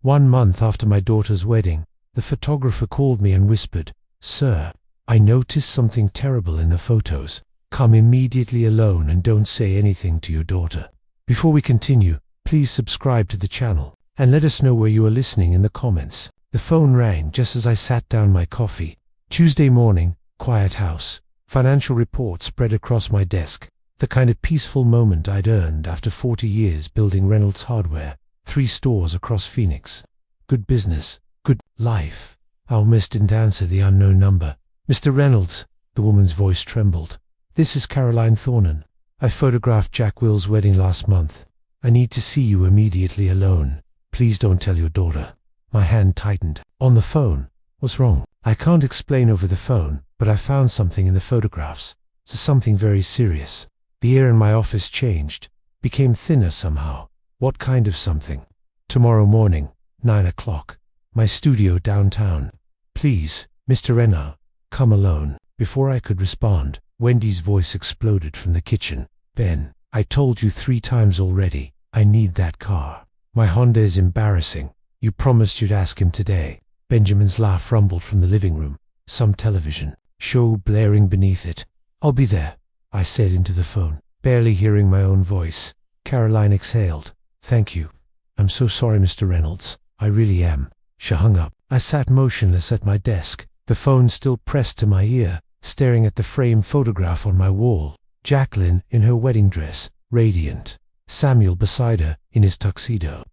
1 month after my daughter's wedding, the photographer called me and whispered, "Sir, I noticed something terrible in the photos. Come immediately alone and don't say anything to your daughter." Before we continue, please subscribe to the channel and let us know where you are listening in the comments. The phone rang just as I sat down my coffee. Tuesday morning, quiet house. Financial report spread across my desk. The kind of peaceful moment I'd earned after 40 years building Reynolds Hardware, 3 stores across Phoenix. Good business, good life. I almost didn't answer the unknown number. "Mr. Reynolds," the woman's voice trembled. "This is Caroline Thornan. I photographed Jack Will's wedding last month. I need to see you immediately alone. Please don't tell your daughter." My hand tightened. "On the phone? What's wrong?" "I can't explain over the phone, but I found something in the photographs. Something very serious." The air in my office changed, became thinner somehow. "What kind of something?" "Tomorrow morning, 9 o'clock. My studio downtown. Please, Mr. Renaud, come alone." Before I could respond, Wendy's voice exploded from the kitchen. "Ben, I told you 3 times already. I need that car. My Honda is embarrassing. You promised you'd ask him today." Benjamin's laugh rumbled from the living room, some television show blaring beneath it. "I'll be there," I said into the phone, barely hearing my own voice. Caroline exhaled. "Thank you. I'm so sorry, Mr. Reynolds. I really am." She hung up. I sat motionless at my desk, the phone still pressed to my ear, staring at the framed photograph on my wall. Jacqueline in her wedding dress, radiant. Samuel beside her in his tuxedo.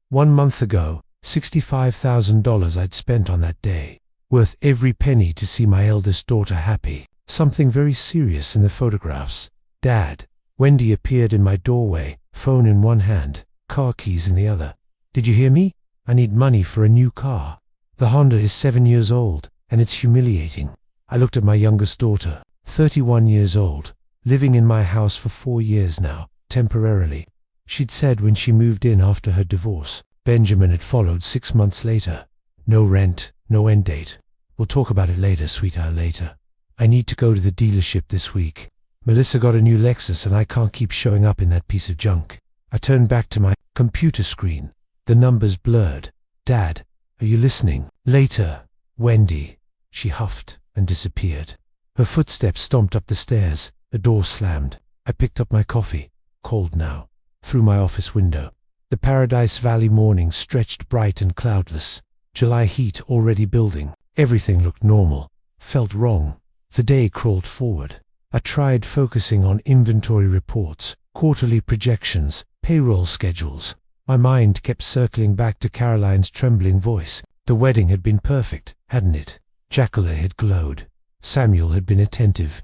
1 month ago, $65,000 I'd spent on that day. Worth every penny to see my eldest daughter happy. Something very serious in the photographs. "Dad." Wendy appeared in my doorway, phone in one hand, car keys in the other. "Did you hear me? I need money for a new car. The Honda is 7 years old, and it's humiliating." I looked at my youngest daughter, 31 years old, living in my house for 4 years now, temporarily. She'd said when she moved in after her divorce. Benjamin had followed 6 months later. "No rent, no end date. We'll talk about it later, sweetheart, later. I need to go to the dealership this week. Melissa got a new Lexus and I can't keep showing up in that piece of junk." I turned back to my computer screen. The numbers blurred. "Dad, are you listening?" "Later, Wendy." She huffed and disappeared. Her footsteps stomped up the stairs. The door slammed. I picked up my coffee, cold now, through my office window. The Paradise Valley morning stretched bright and cloudless. July heat already building. Everything looked normal. Felt wrong. The day crawled forward. I tried focusing on inventory reports, quarterly projections, payroll schedules. My mind kept circling back to Caroline's trembling voice. The wedding had been perfect, hadn't it? Jacqueline had glowed. Samuel had been attentive.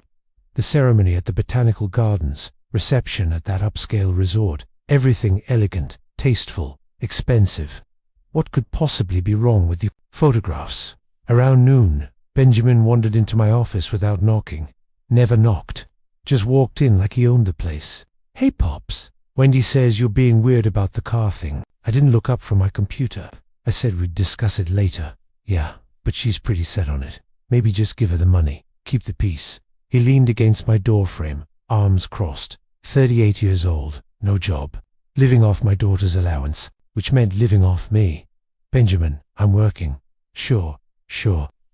The ceremony at the Botanical Gardens, reception at that upscale resort, everything elegant, tasteful, expensive. What could possibly be wrong with the photographs? Around noon, Benjamin wandered into my office without knocking. Never knocked. Just walked in like he owned the place. "Hey, Pops. Wendy says you're being weird about the car thing." I didn't look up from my computer. I said we'd discuss it later. "Yeah, but she's pretty set on it. Maybe just give her the money. Keep the peace." He leaned against my doorframe, arms crossed. 38 years old, no job. Living off my daughter's allowance, which meant living off me. "Benjamin, I'm working." Sure.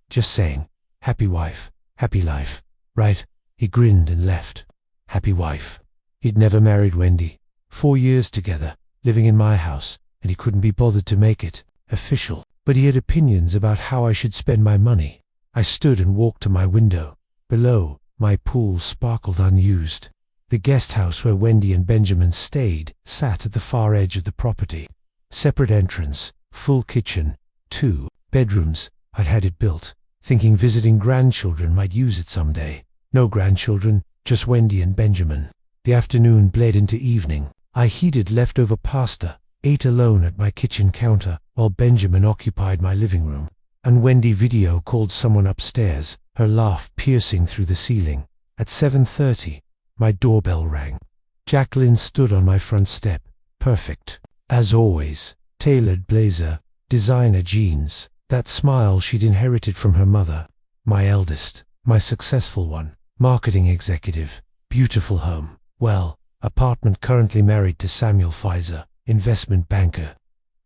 Just saying. Happy wife, happy life. Right?" He grinned and left. Happy wife. He'd never married Wendy. 4 years together, living in my house, and he couldn't be bothered to make it official. But he had opinions about how I should spend my money. I stood and walked to my window. Below, my pool sparkled unused. The guest house where Wendy and Benjamin stayed sat at the far edge of the property. Separate entrance, full kitchen, 2 bedrooms. I'd had it built, thinking visiting grandchildren might use it someday. No grandchildren, just Wendy and Benjamin. The afternoon bled into evening. I heated leftover pasta, ate alone at my kitchen counter, while Benjamin occupied my living room. And Wendy video called someone upstairs, her laugh piercing through the ceiling. At 7:30, my doorbell rang. Jacqueline stood on my front step, perfect. As always, tailored blazer, designer jeans, that smile she'd inherited from her mother. My eldest, my successful one, marketing executive, beautiful home. Well, apartment currently married to Samuel Pfizer, investment banker.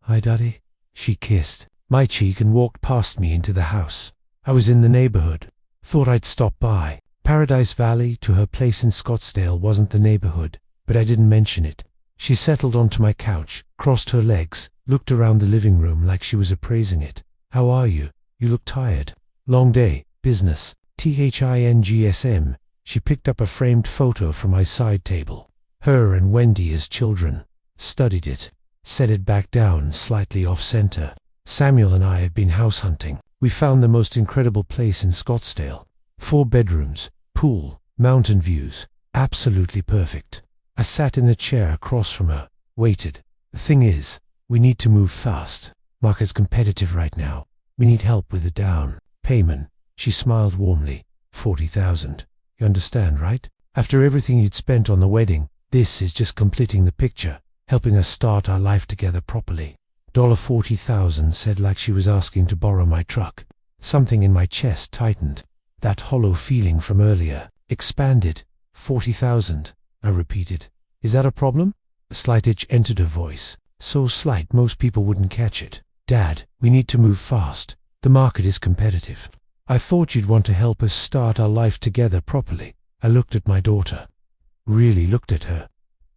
"Hi, Daddy." She kissed my cheek and walked past me into the house. I was in the neighborhood. Thought I'd stop by. Paradise Valley to her place in Scottsdale wasn't the neighborhood, but I didn't mention it. She settled onto my couch, crossed her legs, looked around the living room like she was appraising it. How are you? You look tired. Long day, business, THINGSM. She picked up a framed photo from my side table. Her and Wendy as children. Studied it. Set it back down, slightly off-center. Samuel and I have been house hunting. We found the most incredible place in Scottsdale. 4 bedrooms, pool, mountain views. Absolutely perfect. I sat in the chair across from her, waited. The thing is, we need to move fast. Market's competitive right now. We need help with the down payment. She smiled warmly. 40,000. You understand, right? After everything you'd spent on the wedding, this is just completing the picture, helping us start our life together properly. $40,000 said like she was asking to borrow my truck. Something in my chest tightened. That hollow feeling from earlier expanded. 40,000, I repeated. Is that a problem? A slight itch entered her voice. So slight most people wouldn't catch it. Dad, we need to move fast. The market is competitive. I thought you'd want to help us start our life together properly. I looked at my daughter. Really looked at her.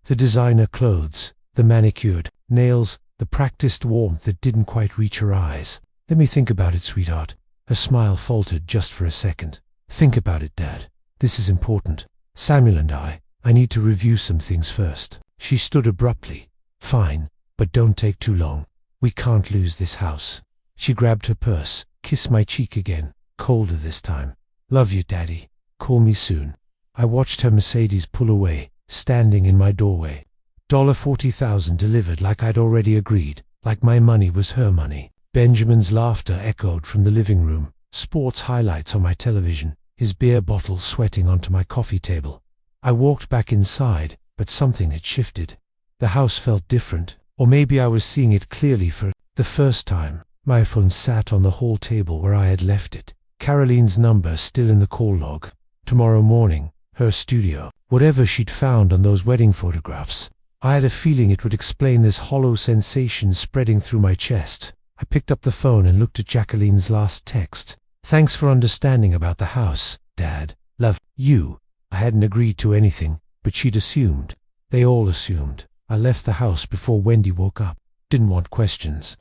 The designer clothes, the manicured nails, the practiced warmth that didn't quite reach her eyes. Let me think about it, sweetheart. Her smile faltered just for a second. Think about it, Dad. This is important. Samuel and I need to review some things first. She stood abruptly. Fine, but don't take too long. We can't lose this house. She grabbed her purse, kissed my cheek again, colder this time. Love you, Daddy. Call me soon. I watched her Mercedes pull away, standing in my doorway. $40,000 delivered like I'd already agreed, like my money was her money. Benjamin's laughter echoed from the living room, sports highlights on my television, his beer bottle sweating onto my coffee table. I walked back inside, but something had shifted. The house felt different, or maybe I was seeing it clearly for the first time. My phone sat on the hall table where I had left it. Caroline's number still in the call log. Tomorrow morning, her studio. Whatever she'd found on those wedding photographs. I had a feeling it would explain this hollow sensation spreading through my chest. I picked up the phone and looked at Jacqueline's last text. Thanks for understanding about the house, Dad. Love, you. I hadn't agreed to anything, but she'd assumed. They all assumed. I left the house before Wendy woke up. Didn't want questions.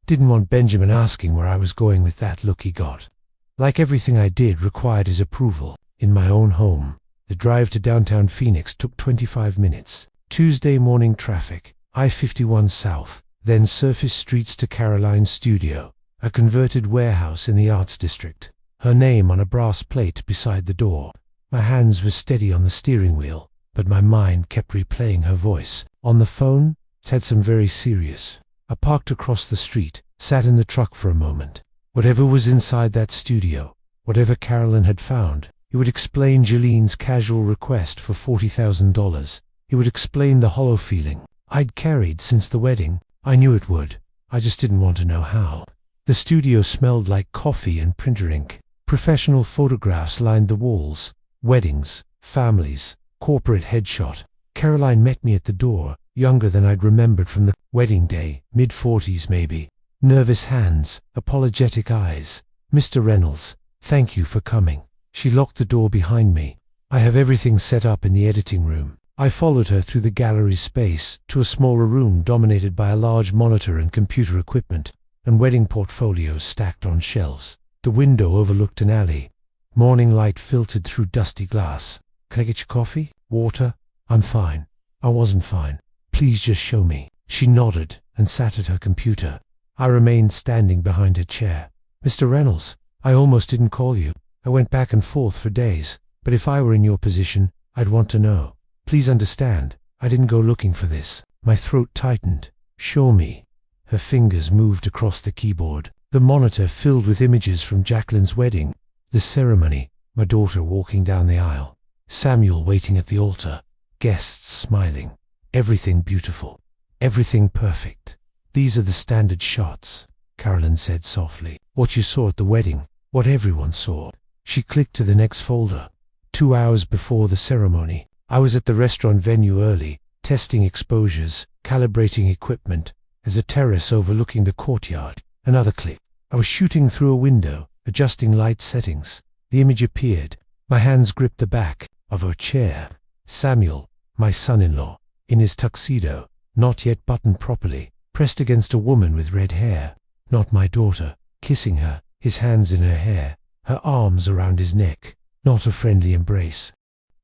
Didn't want Benjamin asking where I was going with that look he got. Like everything I did required his approval. In my own home. The drive to downtown Phoenix took 25 minutes. Tuesday morning traffic, I-51 South, then surface streets to Caroline's studio, a converted warehouse in the Arts District. Her name on a brass plate beside the door. My hands were steady on the steering wheel, but my mind kept replaying her voice. On the phone, it had some very serious. I parked across the street, sat in the truck for a moment. Whatever was inside that studio, whatever Caroline had found, it would explain Jalene's casual request for $40,000. It would explain the hollow feeling I'd carried since the wedding. I knew it would. I just didn't want to know how. The studio smelled like coffee and printer ink. Professional photographs lined the walls. Weddings, families, corporate headshot. Caroline met me at the door, younger than I'd remembered from the wedding day, mid-40s maybe. Nervous hands, apologetic eyes. Mr. Reynolds, thank you for coming. She locked the door behind me. I have everything set up in the editing room. I followed her through the gallery space to a smaller room dominated by a large monitor and computer equipment, and wedding portfolios stacked on shelves. The window overlooked an alley. Morning light filtered through dusty glass. Can I get you coffee? Water? I'm fine. I wasn't fine. Please just show me. She nodded and sat at her computer. I remained standing behind her chair. Mr. Reynolds, I almost didn't call you. I went back and forth for days, but if I were in your position, I'd want to know. Please understand, I didn't go looking for this. My throat tightened. Show me. Her fingers moved across the keyboard. The monitor filled with images from Jacqueline's wedding, the ceremony, my daughter walking down the aisle, Samuel waiting at the altar, guests smiling. Everything beautiful. Everything perfect. These are the standard shots, Caroline said softly. What you saw at the wedding, what everyone saw. She clicked to the next folder. 2 hours before the ceremony, I was at the restaurant venue early, testing exposures, calibrating equipment, There's a terrace overlooking the courtyard. Another click. I was shooting through a window, adjusting light settings. The image appeared. My hands gripped the back of her chair. Samuel, my son-in-law, in his tuxedo, not yet buttoned properly, pressed against a woman with red hair, not my daughter, kissing her, his hands in her hair, her arms around his neck, not a friendly embrace.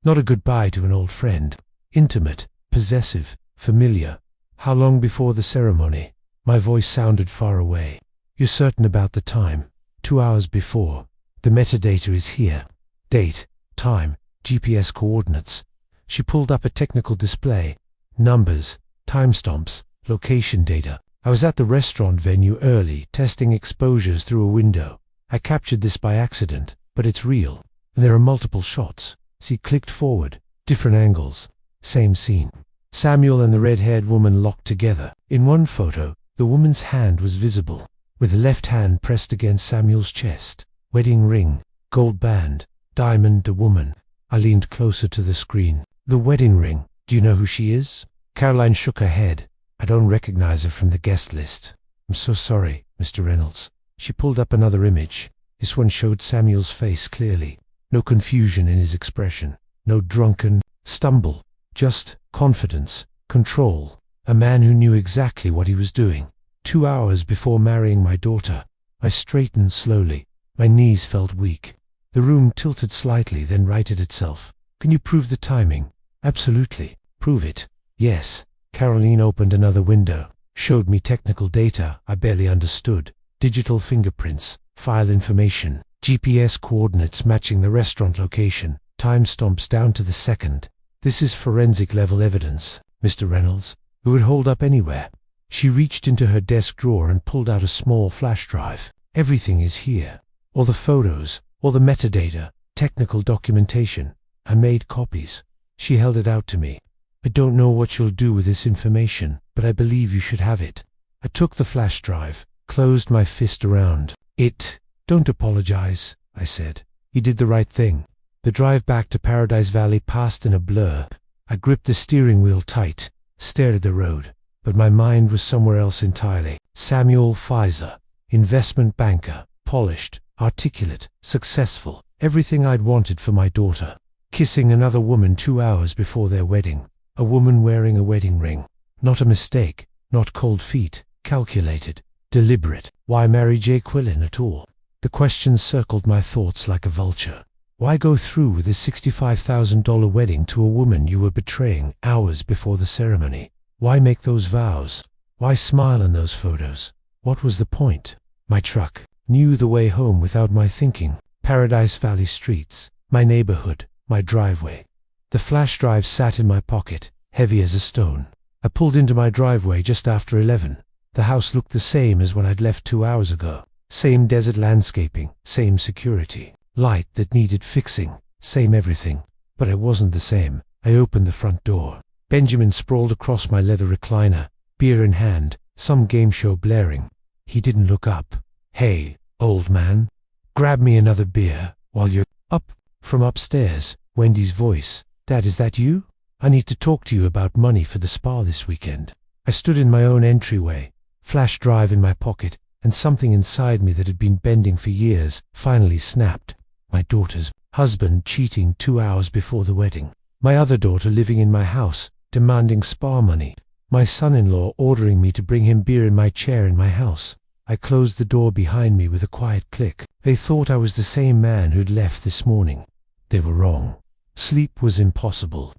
Not a goodbye to an old friend. Intimate, possessive, familiar. How long before the ceremony? My voice sounded far away. You're certain about the time? 2 hours before. The metadata is here. Date, time, GPS coordinates. She pulled up a technical display. Numbers, timestamps, location data. I was at the restaurant venue early, testing exposures through a window. I captured this by accident, but it's real. And there are multiple shots. She clicked forward. Different angles. Same scene. Samuel and the red-haired woman locked together. In one photo, the woman's hand was visible, with the left hand pressed against Samuel's chest. Wedding ring, gold band, diamond, a woman. I leaned closer to the screen. The wedding ring. Do you know who she is? Caroline shook her head. I don't recognize her from the guest list. I'm so sorry, Mr. Reynolds. She pulled up another image. This one showed Samuel's face clearly. No confusion in his expression. No drunken stumble. Just confidence, control. A man who knew exactly what he was doing. 2 hours before marrying my daughter. I straightened slowly. My knees felt weak. The room tilted slightly, then righted itself. Can you prove the timing? Absolutely. Prove it. Yes. Caroline opened another window. Showed me technical data I barely understood. Digital fingerprints, file information, GPS coordinates matching the restaurant location, timestamps down to the second. This is forensic level evidence, Mr. Reynolds. It would hold up anywhere. She reached into her desk drawer and pulled out a small flash drive. Everything is here. All the photos, all the metadata, technical documentation. I made copies. She held it out to me. I don't know what you'll do with this information, but I believe you should have it. I took the flash drive, closed my fist around it. Don't apologize, I said. You did the right thing. The drive back to Paradise Valley passed in a blur. I gripped the steering wheel tight, stared at the road, but my mind was somewhere else entirely. Samuel Pfizer, investment banker, polished, articulate, successful, everything I'd wanted for my daughter. Kissing another woman 2 hours before their wedding. A woman wearing a wedding ring. Not a mistake, not cold feet, calculated, deliberate. Why marry Jay Quillen at all? The question circled my thoughts like a vulture. Why go through with a $65,000 wedding to a woman you were betraying hours before the ceremony? Why make those vows? Why smile in those photos? What was the point? My truck knew the way home without my thinking. Paradise Valley streets, my neighborhood, my driveway. The flash drive sat in my pocket, heavy as a stone. I pulled into my driveway just after 11. The house looked the same as when I'd left 2 hours ago. Same desert landscaping, same security. Light that needed fixing, same everything. But it wasn't the same. I opened the front door. Benjamin sprawled across my leather recliner, beer in hand, some game show blaring. He didn't look up. Hey, old man. Grab me another beer while you're up. From upstairs, Wendy's voice. Dad, is that you? I need to talk to you about money for the spa this weekend. I stood in my own entryway, flash drive in my pocket, and something inside me that had been bending for years finally snapped. My daughter's husband cheating 2 hours before the wedding. My other daughter living in my house, demanding spa money. My son-in-law ordering me to bring him beer in my chair in my house. I closed the door behind me with a quiet click. They thought I was the same man who'd left this morning. They were wrong. Sleep was impossible.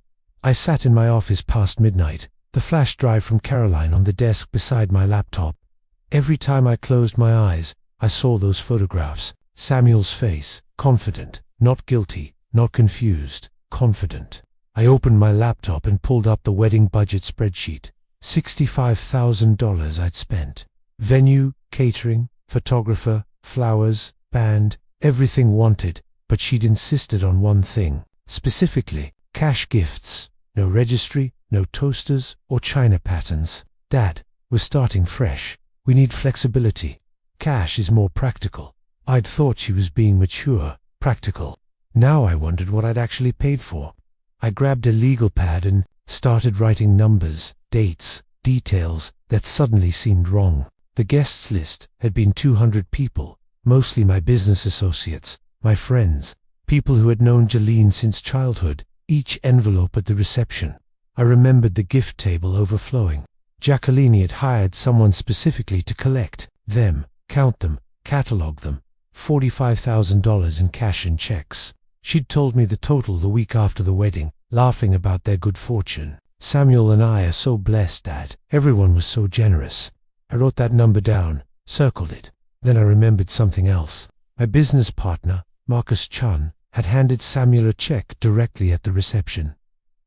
I sat in my office past midnight, the flash drive from Caroline on the desk beside my laptop. Every time I closed my eyes, I saw those photographs. Samuel's face, confident, not guilty, not confused, confident. I opened my laptop and pulled up the wedding budget spreadsheet. $65,000 I'd spent. Venue, catering, photographer, flowers, band, everything wanted, but she'd insisted on one thing. Specifically, cash gifts. No registry, no toasters or china patterns. Dad, we're starting fresh. We need flexibility. Cash is more practical. I'd thought she was being mature, practical. Now I wondered what I'd actually paid for. I grabbed a legal pad and started writing numbers, dates, details that suddenly seemed wrong. The guests list had been 200 people, mostly my business associates, my friends, people who had known Jolene since childhood, each envelope at the reception. I remembered the gift table overflowing. Jacqueline had hired someone specifically to collect them, count them, catalog them. $45,000 in cash and checks. She'd told me the total the week after the wedding, laughing about their good fortune. Samuel and I are so blessed, Dad. Everyone was so generous. I wrote that number down, circled it. Then I remembered something else. My business partner, Marcus Chun, had handed Samuel a check directly at the reception.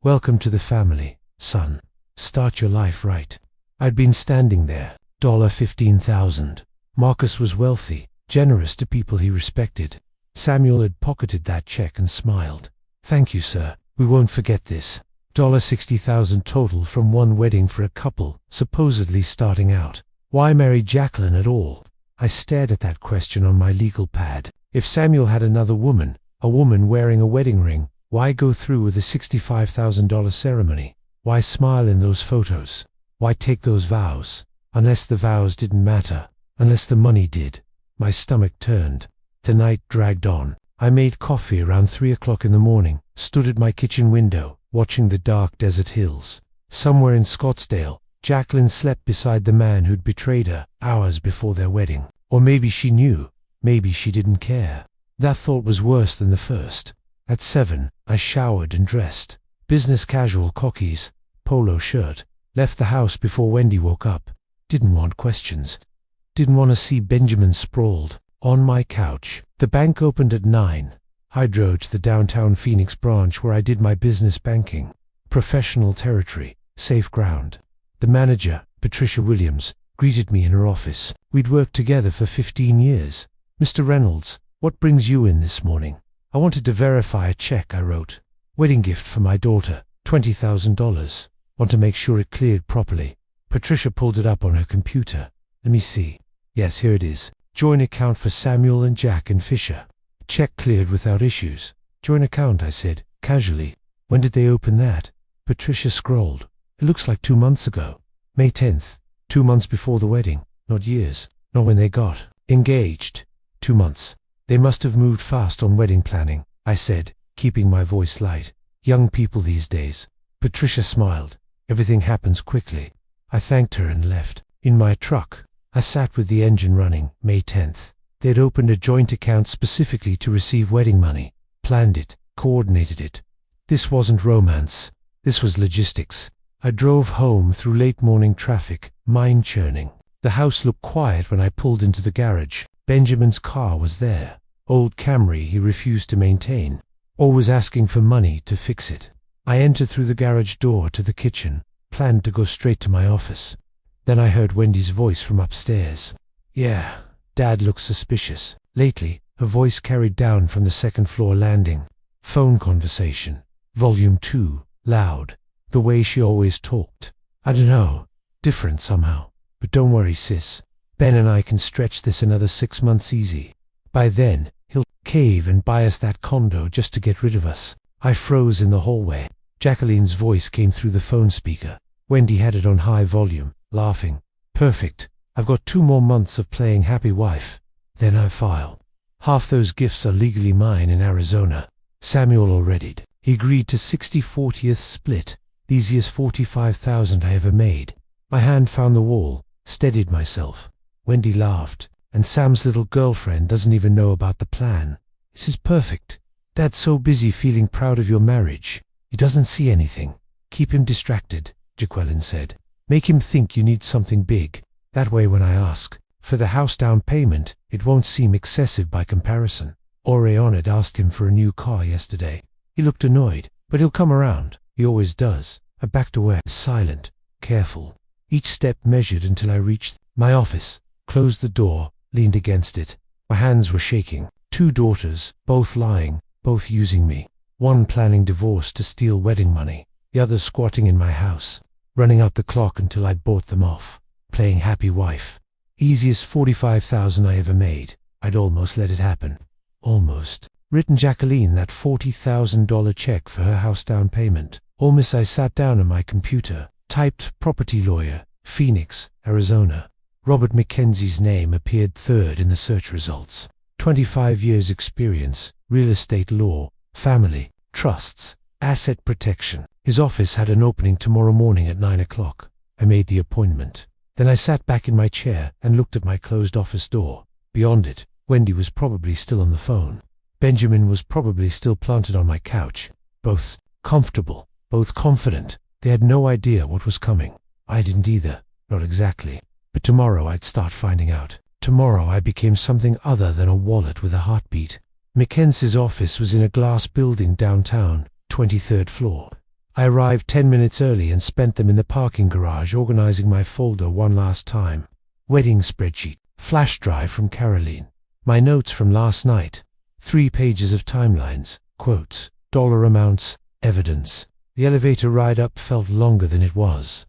"Welcome to the family, son. Start your life right." I'd been standing there, $15,000. Marcus was wealthy, generous to people he respected. Samuel had pocketed that check and smiled. "Thank you, sir. We won't forget this." $60,000 total from one wedding for a couple, supposedly starting out. Why marry Jacqueline at all? I stared at that question on my legal pad. If Samuel had another woman, a woman wearing a wedding ring, why go through with a $65,000 ceremony? Why smile in those photos? Why take those vows? Unless the vows didn't matter. Unless the money did. My stomach turned. The night dragged on. I made coffee around 3 o'clock in the morning, stood at my kitchen window, watching the dark desert hills. Somewhere in Scottsdale, Jacqueline slept beside the man who'd betrayed her hours before their wedding. Or maybe she knew. Maybe she didn't care. That thought was worse than the first. At 7, I showered and dressed. Business casual khakis, polo shirt. Left the house before Wendy woke up. Didn't want questions. Didn't want to see Benjamin sprawled on my couch. The bank opened at 9. I drove to the downtown Phoenix branch where I did my business banking. Professional territory, safe ground. The manager, Patricia Williams, greeted me in her office. We'd worked together for 15 years. "Mr. Reynolds, what brings you in this morning?" "I wanted to verify a check," I wrote. "Wedding gift for my daughter, $20,000. Want to make sure it cleared properly." Patricia pulled it up on her computer. "Let me see. Yes, here it is. Joint account for Samuel and Jack and Fisher. Check cleared without issues." "Joint account," I said, casually. "When did they open that?" Patricia scrolled. "It looks like 2 months ago. May 10th. 2 months before the wedding. Not years. Not when they got engaged. 2 months. They must have moved fast on wedding planning," I said, keeping my voice light. "Young people these days." Patricia smiled. "Everything happens quickly." I thanked her and left. In my truck, I sat with the engine running. May 10th. They'd opened a joint account specifically to receive wedding money. Planned it. Coordinated it. This wasn't romance. This was logistics. I drove home through late morning traffic, mind churning. The house looked quiet when I pulled into the garage. Benjamin's car was there. Old Camry he refused to maintain. Always asking for money to fix it. I entered through the garage door to the kitchen, planned to go straight to my office. Then I heard Wendy's voice from upstairs. "Yeah, Dad looks suspicious. Lately," her voice carried down from the second-floor landing. Phone conversation. Volume 2, loud. The way she always talked. I don't know. Different somehow. But don't worry, sis. Ben and I can stretch this another 6 months easy. By then, he'll cave and buy us that condo just to get rid of us." I froze in the hallway. Jacqueline's voice came through the phone speaker. Wendy had it on high volume, laughing. "Perfect. I've got 2 more months of playing happy wife. Then I file. Half those gifts are legally mine in Arizona. Samuel already. He agreed to 60/40th split. The easiest $45,000 I ever made. My hand found the wall, steadied myself. Wendy laughed. "And Sam's little girlfriend doesn't even know about the plan. This is perfect. Dad's so busy feeling proud of your marriage. He doesn't see anything. Keep him distracted," Jacqueline said. "Make him think you need something big. That way when I ask for the house down payment, it won't seem excessive by comparison." Orion had asked him for a new car yesterday. He looked annoyed, but he'll come around. He always does. I backed away, silent, careful. Each step measured until I reached my office, closed the door, leaned against it. My hands were shaking. 2 daughters, both lying, both using me. One planning divorce to steal wedding money. The other squatting in my house, running out the clock until I'd bought them off. Playing happy wife. Easiest $45,000 I ever made. I'd almost let it happen. Almost. Written Jacqueline that $40,000 check for her house down payment. Almost. I sat down on my computer, typed property lawyer, Phoenix, Arizona. Robert Mackenzie's name appeared third in the search results. 25 years experience, real estate law, family, trusts, asset protection. His office had an opening tomorrow morning at 9 o'clock. I made the appointment. Then I sat back in my chair and looked at my closed office door. Beyond it, Wendy was probably still on the phone. Benjamin was probably still planted on my couch. Both comfortable, both confident. They had no idea what was coming. I didn't either, not exactly. But tomorrow I'd start finding out. Tomorrow I became something other than a wallet with a heartbeat. Mackenzie's office was in a glass building downtown, 23rd floor. I arrived 10 minutes early and spent them in the parking garage organizing my folder one last time. Wedding spreadsheet, flash drive from Caroline, my notes from last night, 3 pages of timelines, quotes, dollar amounts, evidence. The elevator ride up felt longer than it was.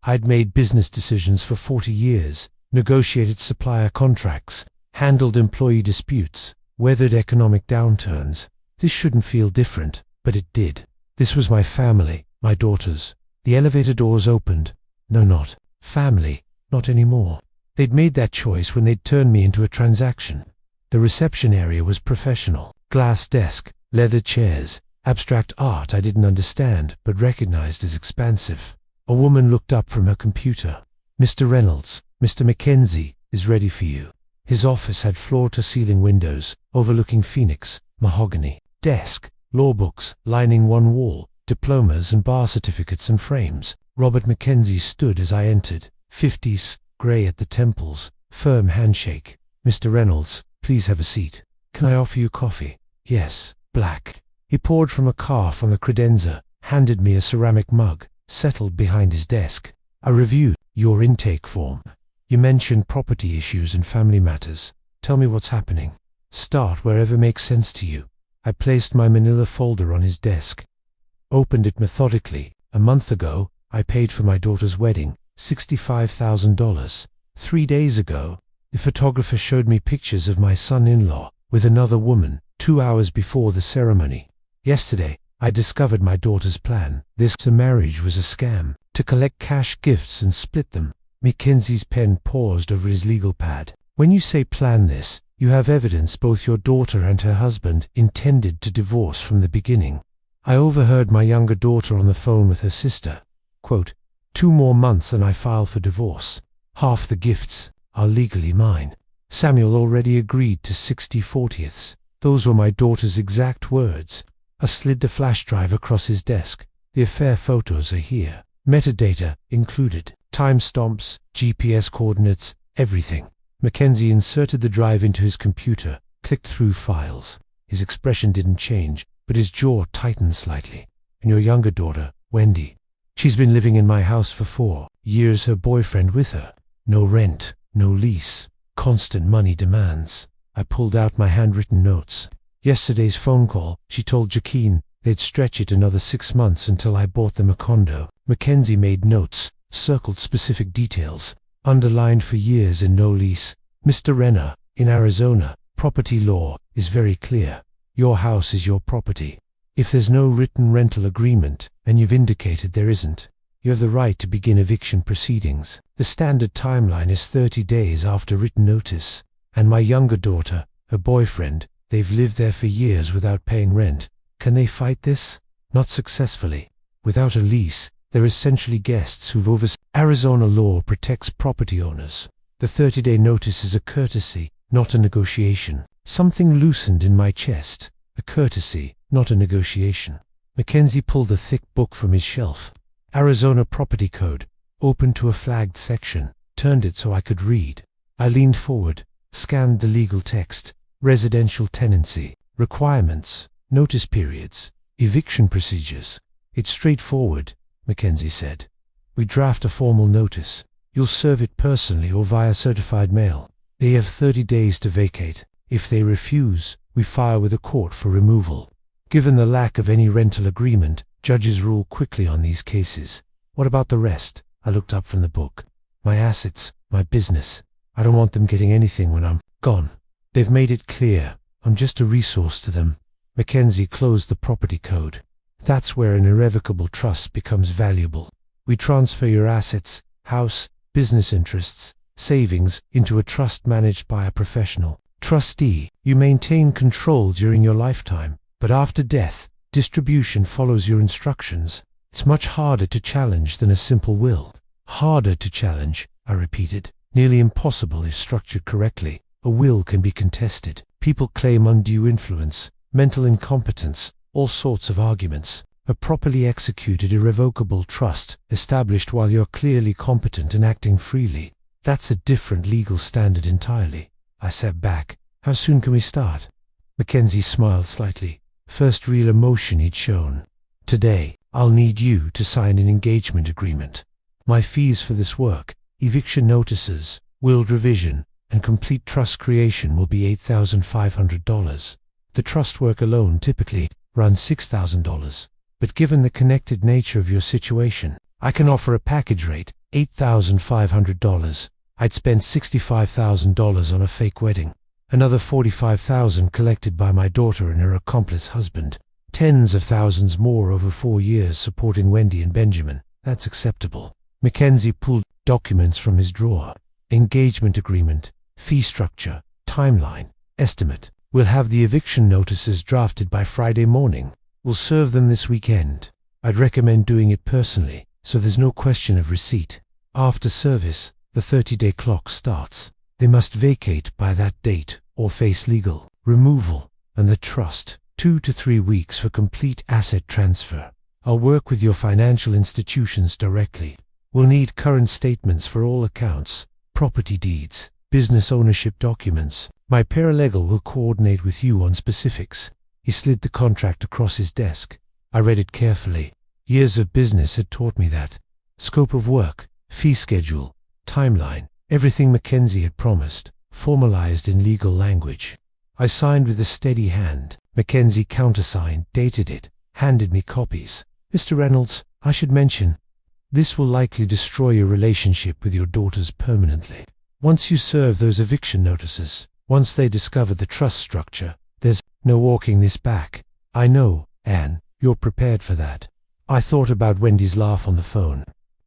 I'd made business decisions for 40 years, negotiated supplier contracts, handled employee disputes, weathered economic downturns. This shouldn't feel different, but it did. This was my family, my daughters. The elevator doors opened. No, not family, not anymore. They'd made that choice when they'd turned me into a transaction. The reception area was professional. Glass desk, leather chairs, abstract art I didn't understand but recognized as expansive. A woman looked up from her computer. "Mr. Reynolds, Mr. Mackenzie is ready for you." His office had floor-to-ceiling windows, overlooking Phoenix, mahogany. Desk, law books lining one wall, diplomas and bar certificates and frames. Robert Mackenzie stood as I entered, 50s, grey at the temples, firm handshake. "Mr. Reynolds, please have a seat. Can I offer you coffee?" "Yes." "Black." He poured from a carafe on the credenza, handed me a ceramic mug, settled behind his desk. "I reviewed your intake form. You mentioned property issues and family matters. Tell me what's happening. Start wherever makes sense to you." I placed my manila folder on his desk, opened it methodically. A month ago, I paid for my daughter's wedding, $65,000. 3 days ago, the photographer showed me pictures of my son-in-law with another woman 2 hours before the ceremony. Yesterday, I discovered my daughter's plan. This marriage was a scam, to collect cash gifts and split them. Mackenzie's pen paused over his legal pad. "When you say plan this, you have evidence both your daughter and her husband intended to divorce from the beginning." I overheard my younger daughter on the phone with her sister. Quote, 2 more months and I file for divorce. Half the gifts are legally mine. Samuel already agreed to 60/40ths. Those were my daughter's exact words. I slid the flash drive across his desk. The affair photos are here. Metadata included. Timestamps, GPS coordinates, everything. Mackenzie inserted the drive into his computer, clicked through files. His expression didn't change, but his jaw tightened slightly. "And your younger daughter, Wendy? She's been living in my house for 4 years, her boyfriend with her. No rent, no lease, constant money demands." I pulled out my handwritten notes. Yesterday's phone call, she told Jaquine they'd stretch it another 6 months until I bought them a condo. Mackenzie made notes, circled specific details, underlined for years and no lease. "Mr. Renner, in Arizona, property law is very clear. Your house is your property. If there's no written rental agreement, and you've indicated there isn't, you have the right to begin eviction proceedings. The standard timeline is 30 days after written notice. And my younger daughter, her boyfriend, they've lived there for years without paying rent. Can they fight this? Not successfully. Without a lease, they're essentially guests who've Arizona law protects property owners. The 30-day notice is a courtesy, not a negotiation." Something loosened in my chest. A courtesy, not a negotiation. Mackenzie pulled a thick book from his shelf. Arizona Property Code, opened to a flagged section, turned it so I could read. I leaned forward, scanned the legal text. Residential tenancy, requirements, notice periods, eviction procedures. "It's straightforward," Mackenzie said. "We draft a formal notice. You'll serve it personally or via certified mail. They have 30 days to vacate. If they refuse, we file with the court for removal. Given the lack of any rental agreement, judges rule quickly on these cases. What about the rest?" I looked up from the book. "My assets, my business. I don't want them getting anything when I'm gone. They've made it clear. I'm just a resource to them." Mackenzie closed the property code. "That's where an irrevocable trust becomes valuable. We transfer your assets, house, business interests, savings into a trust managed by a professional trustee. You maintain control during your lifetime, but after death, distribution follows your instructions. It's much harder to challenge than a simple will. Harder to challenge, I repeated. Nearly impossible if structured correctly. A will can be contested. People claim undue influence, mental incompetence, all sorts of arguments. A properly executed irrevocable trust, established while you're clearly competent and acting freely, that's a different legal standard entirely. I sat back. How soon can we start? Mackenzie smiled slightly. First real emotion he'd shown. Today, I'll need you to sign an engagement agreement. My fees for this work, eviction notices, will revision, and complete trust creation will be $8,500. The trust work alone typically runs $6,000. But given the connected nature of your situation, I can offer a package rate, $8,500. I'd spend $65,000 on a fake wedding. Another $45,000 collected by my daughter and her accomplice husband. Tens of thousands more over 4 years supporting Wendy and Benjamin. That's acceptable. Mackenzie pulled documents from his drawer. Engagement agreement, fee structure, timeline, estimate. We'll have the eviction notices drafted by Friday morning. We'll serve them this weekend. I'd recommend doing it personally, so there's no question of receipt. After service, the 30-day clock starts. They must vacate by that date or face legal removal, and the trust, 2 to 3 weeks for complete asset transfer. I'll work with your financial institutions directly. We'll need current statements for all accounts, property deeds, business ownership documents. My paralegal will coordinate with you on specifics. He slid the contract across his desk. I read it carefully. Years of business had taught me that. Scope of work, fee schedule, timeline, everything Mackenzie had promised, formalized in legal language. I signed with a steady hand. Mackenzie countersigned, dated it, handed me copies. Mr. Reynolds, I should mention, this will likely destroy your relationship with your daughters permanently. Once you serve those eviction notices, once they discover the trust structure, there's no walking this back. I know, Anne, you're prepared for that. I thought about Wendy's laugh on the phone.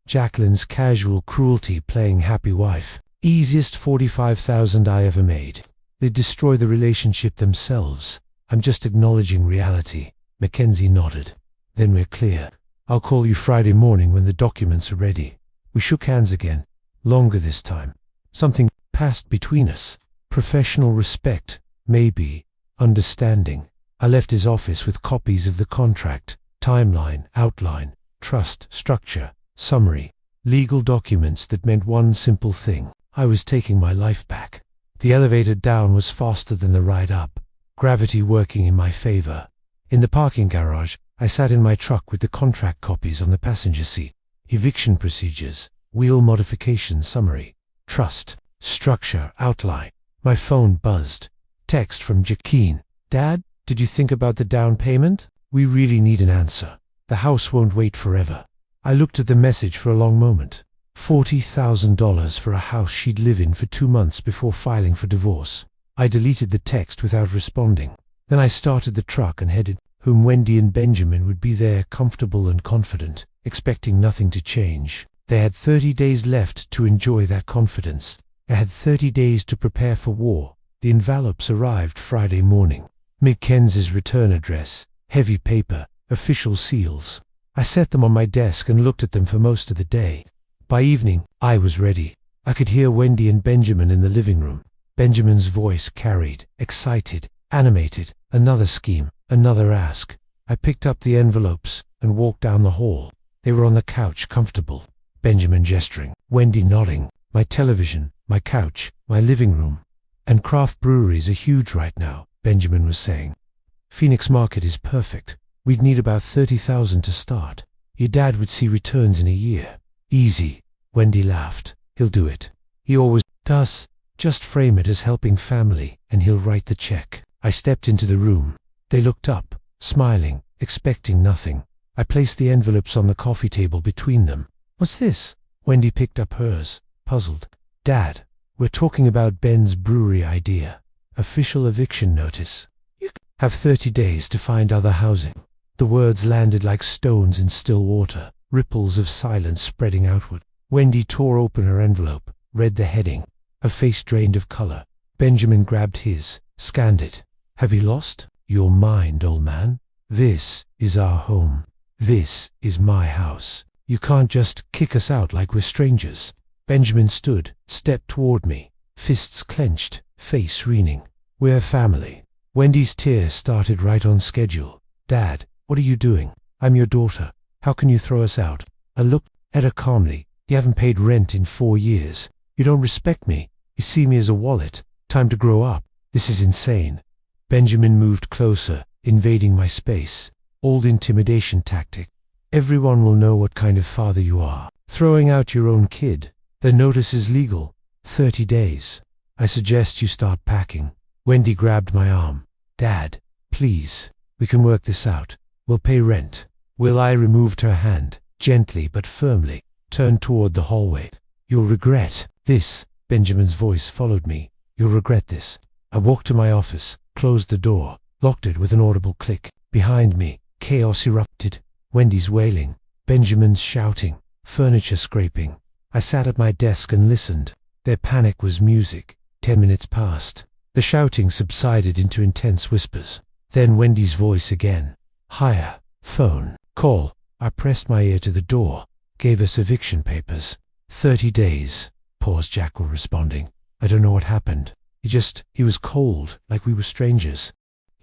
Jacqueline's casual cruelty playing happy wife. Easiest $45,000 I ever made. They destroy the relationship themselves. I'm just acknowledging reality. Mackenzie nodded. Then we're clear. I'll call you Friday morning when the documents are ready. We shook hands again. Longer this time. Something passed between us. Professional respect, maybe. Understanding. I left his office with copies of the contract, timeline, outline, trust, structure, summary, legal documents that meant one simple thing. I was taking my life back. The elevator down was faster than the ride up, gravity working in my favor. In the parking garage, I sat in my truck with the contract copies on the passenger seat. Eviction procedures, wheel modification summary, trust, structure, outline. My phone buzzed. Text from Jaquine. Dad, did you think about the down payment? We really need an answer. The house won't wait forever. I looked at the message for a long moment. $40,000 for a house she'd live in for 2 months before filing for divorce. I deleted the text without responding. Then I started the truck and headed home. Wendy and Benjamin would be there, comfortable and confident, expecting nothing to change. They had 30 days left to enjoy that confidence. They had 30 days to prepare for war. The envelopes arrived Friday morning. Mackenzie's return address, heavy paper, official seals. I set them on my desk and looked at them for most of the day. By evening, I was ready. I could hear Wendy and Benjamin in the living room. Benjamin's voice carried, excited, animated. Another scheme, another ask. I picked up the envelopes and walked down the hall. They were on the couch, comfortable. Benjamin gesturing, Wendy nodding. My television, my couch, my living room. And craft breweries are huge right now, Benjamin was saying. Phoenix Market is perfect. We'd need about $30,000 to start. Your dad would see returns in a year. Easy. Wendy laughed. He'll do it. He always does. Just frame it as helping family, and he'll write the check. I stepped into the room. They looked up, smiling, expecting nothing. I placed the envelopes on the coffee table between them. What's this? Wendy picked up hers, puzzled. Dad, we're talking about Ben's brewery idea. Official eviction notice. You have 30 days to find other housing. The words landed like stones in still water, ripples of silence spreading outward. Wendy tore open her envelope, read the heading. Her face drained of color. Benjamin grabbed his, scanned it. Have you lost your mind, old man? This is our home. This is my house. You can't just kick us out like we're strangers. Benjamin stood, stepped toward me, fists clenched, face wreathing. We're family. Wendy's tears started right on schedule. Dad, what are you doing? I'm your daughter. How can you throw us out? I looked at her calmly. You haven't paid rent in 4 years. You don't respect me. You see me as a wallet. Time to grow up. This is insane. Benjamin moved closer, invading my space. Old intimidation tactic. Everyone will know what kind of father you are. Throwing out your own kid. The notice is legal. 30 days. I suggest you start packing. Wendy grabbed my arm. Dad, please. We can work this out. We'll pay rent. I removed her hand, gently but firmly, turned toward the hallway. You'll regret this. Benjamin's voice followed me. You'll regret this. I walked to my office, closed the door, locked it with an audible click. Behind me, chaos erupted. Wendy's wailing, Benjamin's shouting, furniture scraping. I sat at my desk and listened. Their panic was music. 10 minutes passed. The shouting subsided into intense whispers. Then Wendy's voice again. Hire, phone, call. I pressed my ear to the door. Gave us eviction papers. 30 days. Paused Jackal responding. I don't know what happened. He was cold, like we were strangers.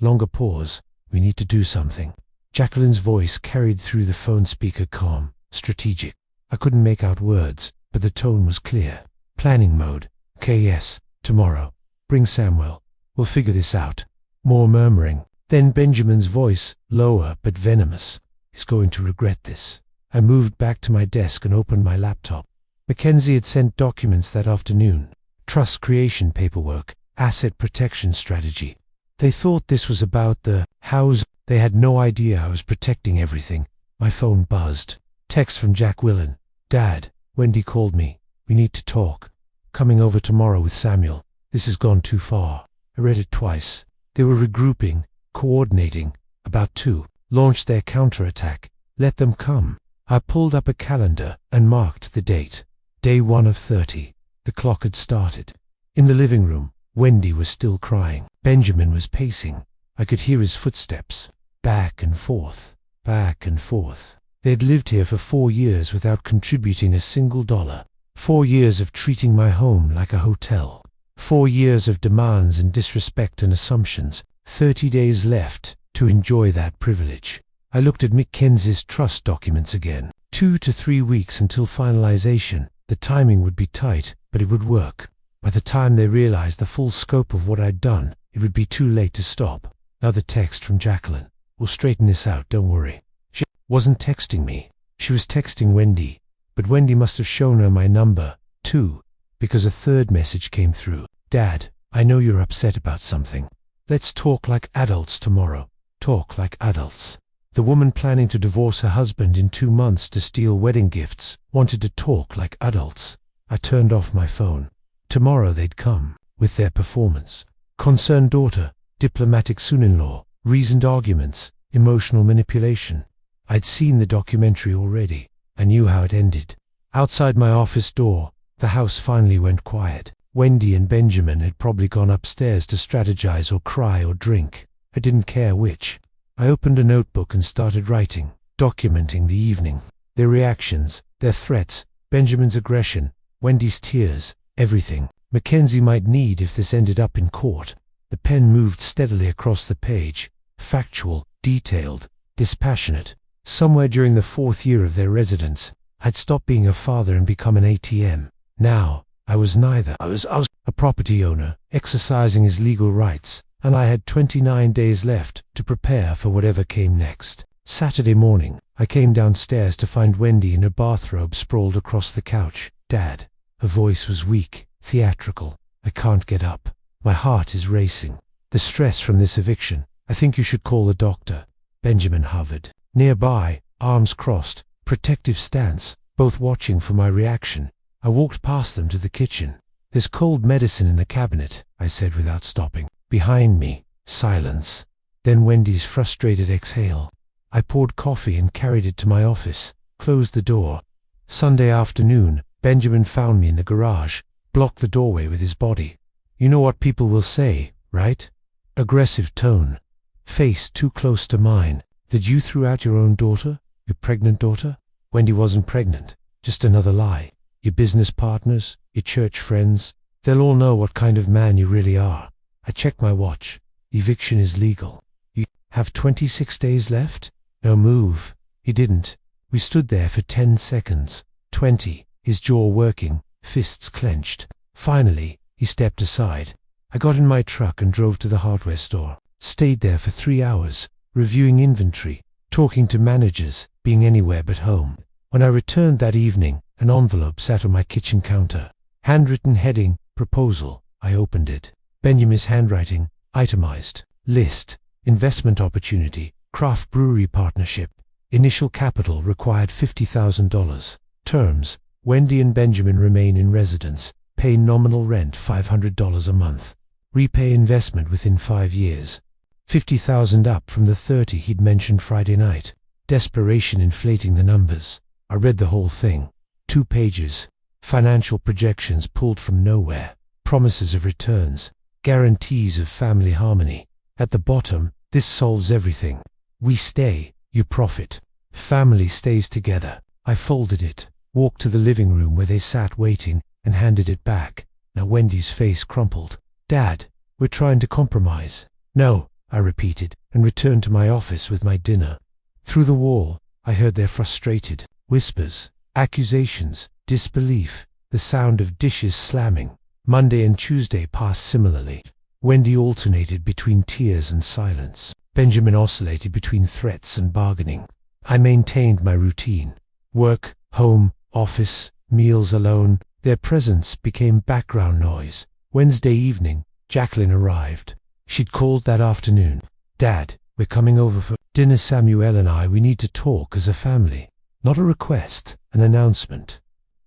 Longer pause. We need to do something. Jacqueline's voice carried through the phone speaker, calm, strategic. I couldn't make out words, but the tone was clear. Planning mode. Okay, yes, tomorrow. Bring Samuel. We'll figure this out. More murmuring. Then Benjamin's voice, lower but venomous. He's going to regret this. I moved back to my desk and opened my laptop. Mackenzie had sent documents that afternoon. Trust creation paperwork, asset protection strategy. They thought this was about the house. They had no idea I was protecting everything. My phone buzzed. Text from Jack Willen. Dad, Wendy called me. We need to talk. Coming over tomorrow with Samuel. This has gone too far. I read it twice. They were regrouping, coordinating. About to launch their counterattack. Let them come. I pulled up a calendar and marked the date. Day 1 of 30. The clock had started. In the living room, Wendy was still crying. Benjamin was pacing. I could hear his footsteps. Back and forth. Back and forth. They had lived here for 4 years without contributing a single dollar. 4 years of treating my home like a hotel. 4 years of demands and disrespect and assumptions. 30 days left to enjoy that privilege. I looked at Mackenzie's trust documents again. 2 to 3 weeks until finalization. The timing would be tight, but it would work. By the time they realized the full scope of what I'd done, it would be too late to stop. Another text from Jacqueline. We'll straighten this out, don't worry. She wasn't texting me. She was texting Wendy. But Wendy must have shown her my number, too, because a third message came through. Dad, I know you're upset about something. Let's talk like adults tomorrow. Talk like adults. The woman planning to divorce her husband in 2 months to steal wedding gifts wanted to talk like adults. I turned off my phone. Tomorrow they'd come, with their performance. Concerned daughter, diplomatic son-in-law, reasoned arguments, emotional manipulation. I'd seen the documentary already. I knew how it ended. Outside my office door, the house finally went quiet. Wendy and Benjamin had probably gone upstairs to strategize or cry or drink. I didn't care which. I opened a notebook and started writing, documenting the evening. Their reactions, their threats, Benjamin's aggression, Wendy's tears, everything Mackenzie might need if this ended up in court. The pen moved steadily across the page, factual, detailed, dispassionate. Somewhere during the 4th year of their residence, I'd stopped being a father and become an ATM. Now, I was neither. I was a property owner, exercising his legal rights, and I had 29 days left to prepare for whatever came next. Saturday morning, I came downstairs to find Wendy in her bathrobe sprawled across the couch. Dad. Her voice was weak, theatrical. I can't get up. My heart is racing. The stress from this eviction. I think you should call a doctor. Benjamin hovered. Nearby, arms crossed, protective stance, both watching for my reaction. I walked past them to the kitchen. There's cold medicine in the cabinet, I said without stopping. Behind me, silence. Then Wendy's frustrated exhale. I poured coffee and carried it to my office, closed the door. Sunday afternoon, Benjamin found me in the garage, blocked the doorway with his body. You know what people will say, right? Aggressive tone. Face too close to mine. That you threw out your own daughter? Your pregnant daughter? Wendy wasn't pregnant. Just another lie. Your business partners, your church friends, they'll all know what kind of man you really are. I checked my watch. Eviction is legal. You have 26 days left? No move. He didn't. We stood there for 10 seconds. 20. His jaw working, fists clenched. Finally, he stepped aside. I got in my truck and drove to the hardware store. Stayed there for 3 hours, reviewing inventory, talking to managers, being anywhere but home. When I returned that evening, an envelope sat on my kitchen counter. Handwritten heading, proposal. I opened it. Benjamin's handwriting, itemized. List, investment opportunity, craft brewery partnership. Initial capital required $50,000. Terms, Wendy and Benjamin remain in residence. Pay nominal rent $500 a month. Repay investment within 5 years. $50,000 up from the 30 he'd mentioned Friday night. Desperation inflating the numbers. I read the whole thing. 2 pages. Financial projections pulled from nowhere. Promises of returns. Guarantees of family harmony. At the bottom, this solves everything. We stay, you profit. Family stays together. I folded it, walked to the living room where they sat waiting, and handed it back. Now Wendy's face crumpled. Dad, we're trying to compromise. No, I repeated, and returned to my office with my dinner. Through the wall, I heard their frustrated whispers, accusations, disbelief, the sound of dishes slamming. Monday and Tuesday passed similarly. Wendy alternated between tears and silence. Benjamin oscillated between threats and bargaining. I maintained my routine. Work, home, office, meals alone. Their presence became background noise. Wednesday evening, Jacqueline arrived. She'd called that afternoon. Dad, we're coming over for dinner. Samuel and we need to talk as a family. Not a request, an announcement.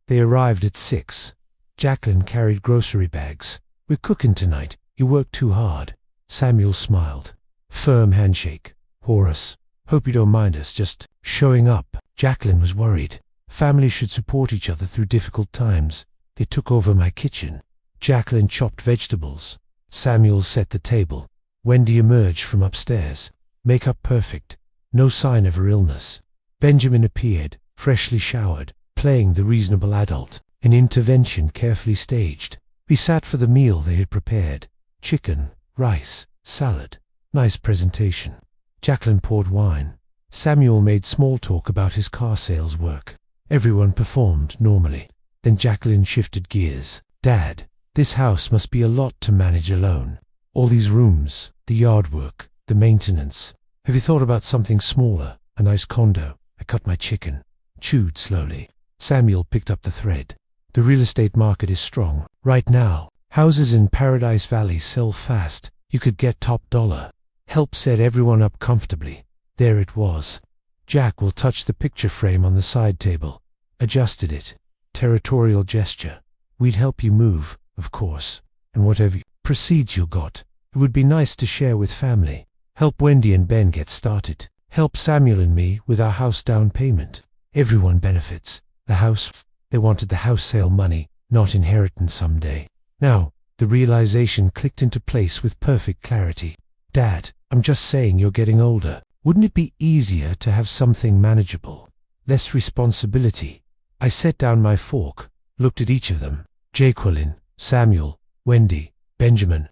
They arrived at 6. Jacqueline carried grocery bags. We're cooking tonight. You worked too hard. Samuel smiled. Firm handshake. Horace, hope you don't mind us just showing up. Jacqueline was worried. Families should support each other through difficult times. They took over my kitchen. Jacqueline chopped vegetables. Samuel set the table. Wendy emerged from upstairs. Makeup perfect. No sign of her illness. Benjamin appeared, freshly showered, playing the reasonable adult. An intervention carefully staged. We sat for the meal they had prepared. Chicken, rice, salad. Nice presentation. Jacqueline poured wine. Samuel made small talk about his car sales work. Everyone performed normally. Then Jacqueline shifted gears. Dad, this house must be a lot to manage alone. All these rooms, the yard work, the maintenance. Have you thought about something smaller, a nice condo? I cut my chicken. Chewed slowly. Samuel picked up the thread. The real estate market is strong. Right now, houses in Paradise Valley sell fast. You could get top dollar. Help set everyone up comfortably. There it was. Jack will touch the picture frame on the side table. Adjusted it. Territorial gesture. We'd help you move, of course. And whatever proceeds you got, it would be nice to share with family. Help Wendy and Ben get started. Help Samuel and me with our house down payment. Everyone benefits. The house, they wanted the house sale money, not inheritance someday. Now, the realization clicked into place with perfect clarity. Dad, I'm just saying you're getting older. Wouldn't it be easier to have something manageable? Less responsibility. I set down my fork, looked at each of them. Jacqueline, Samuel, Wendy, Benjamin.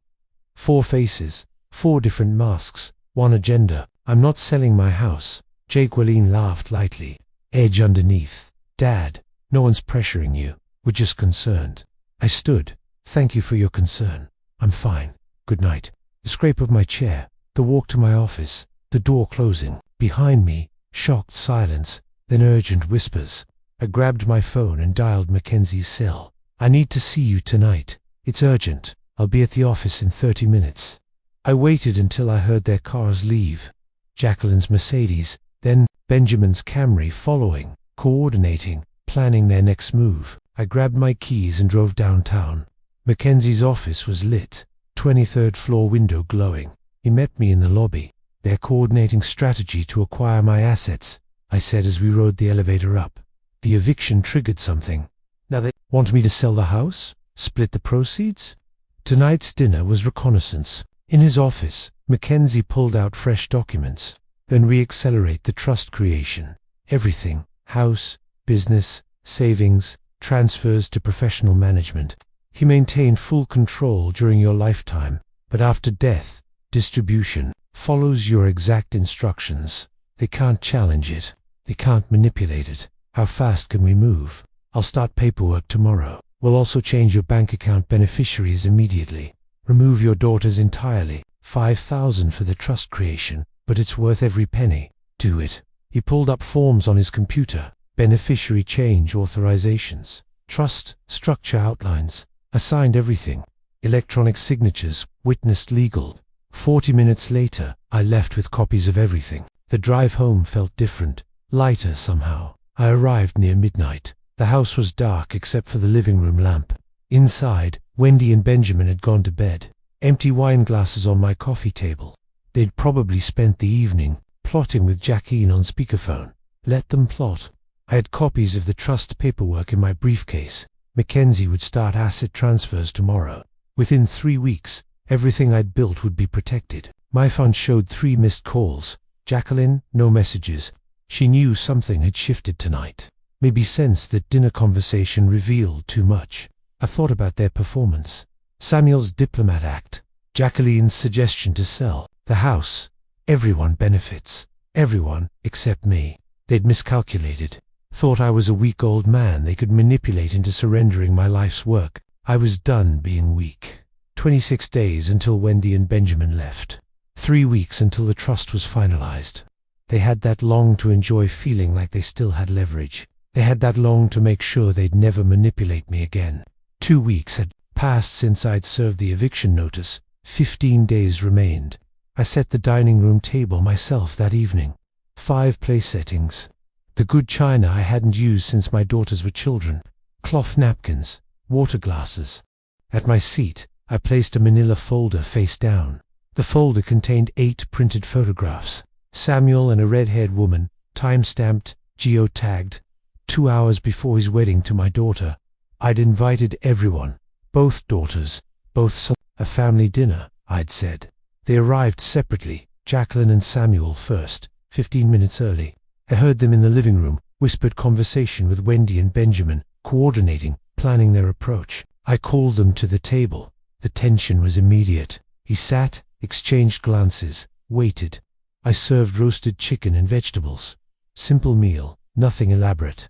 4 faces, 4 different masks, 1 agenda. I'm not selling my house. Jacqueline laughed lightly. Edge underneath. Dad, no one's pressuring you. We're just concerned. I stood. Thank you for your concern. I'm fine. Good night. The scrape of my chair, the walk to my office, the door closing. Behind me, shocked silence, then urgent whispers. I grabbed my phone and dialed Mackenzie's cell. I need to see you tonight. It's urgent. I'll be at the office in 30 minutes. I waited until I heard their cars leave. Jacqueline's Mercedes, then Benjamin's Camry following, coordinating, planning their next move. I grabbed my keys and drove downtown. Mackenzie's office was lit, 23rd floor window glowing. He met me in the lobby. They're coordinating strategy to acquire my assets, I said as we rode the elevator up. The eviction triggered something. Now Want me to sell the house? Split the proceeds? Tonight's dinner was reconnaissance. In his office, Mackenzie pulled out fresh documents. Then re-accelerate the trust creation. Everything: house, business, savings, transfers to professional management. He maintained full control during your lifetime, but after death, distribution follows your exact instructions. They can't challenge it. They can't manipulate it. How fast can we move? I'll start paperwork tomorrow. We'll also change your bank account beneficiaries immediately. Remove your daughters entirely. $5,000 for the trust creation, but it's worth every penny. Do it. He pulled up forms on his computer. Beneficiary change authorizations. Trust structure outlines. I signed everything. Electronic signatures. Witnessed legal. 40 minutes later, I left with copies of everything. The drive home felt different, lighter somehow. I arrived near midnight. The house was dark except for the living room lamp. Inside, Wendy and Benjamin had gone to bed. Empty wine glasses on my coffee table. They'd probably spent the evening plotting with Jacqueline on speakerphone. Let them plot. I had copies of the trust paperwork in my briefcase. Mackenzie would start asset transfers tomorrow. Within 3 weeks, everything I'd built would be protected. My phone showed 3 missed calls. Jacqueline, no messages. She knew something had shifted tonight. Maybe sensed that dinner conversation revealed too much. I thought about their performance. Samuel's diplomat act. Jacqueline's suggestion to sell the house. Everyone benefits. Everyone except me. They'd miscalculated. Thought I was a weak old man they could manipulate into surrendering my life's work. I was done being weak. 26 days until Wendy and Benjamin left. 3 weeks until the trust was finalized. They had that long to enjoy feeling like they still had leverage. They had that long to make sure they'd never manipulate me again. 2 weeks had passed since I'd served the eviction notice. 15 days remained. I set the dining room table myself that evening. 5 place settings. The good china I hadn't used since my daughters were children. Cloth napkins. Water glasses. At my seat, I placed a manila folder face down. The folder contained 8 printed photographs. Samuel and a red-haired woman, time-stamped, geotagged, 2 hours before his wedding to my daughter. I'd invited everyone, both daughters, both sons. A family dinner, I'd said. They arrived separately, Jacqueline and Samuel first, 15 minutes early. I heard them in the living room, whispered conversation with Wendy and Benjamin, coordinating, planning their approach. I called them to the table. The tension was immediate. He sat, exchanged glances, waited. I served roasted chicken and vegetables. Simple meal, nothing elaborate.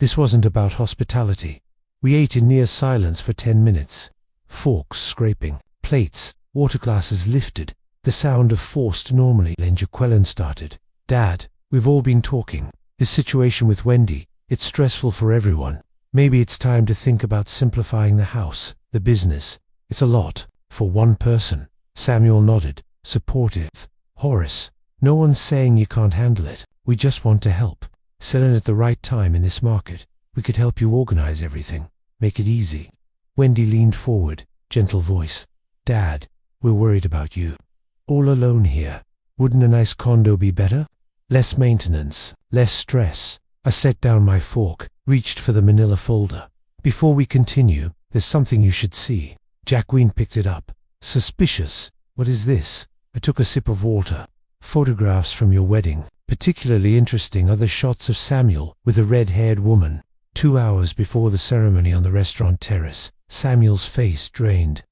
This wasn't about hospitality. We ate in near silence for 10 minutes. Forks scraping, plates, water glasses lifted, the sound of forced normally. Then Jacqueline started. Dad, we've all been talking. This situation with Wendy, it's stressful for everyone. Maybe it's time to think about simplifying the house, the business. It's a lot, for one person. Samuel nodded, supportive. Horace, no one's saying you can't handle it. We just want to help. Sell it at the right time in this market. We could help you organize everything. Make it easy. Wendy leaned forward, gentle voice. Dad, we're worried about you. All alone here. Wouldn't a nice condo be better? Less maintenance, less stress. I set down my fork, reached for the manila folder. Before we continue, there's something you should see. Jacqueline picked it up. Suspicious. What is this? I took a sip of water. Photographs from your wedding. Particularly interesting are the shots of Samuel with a red-haired woman. 2 hours before the ceremony on the restaurant terrace. Samuel's face drained.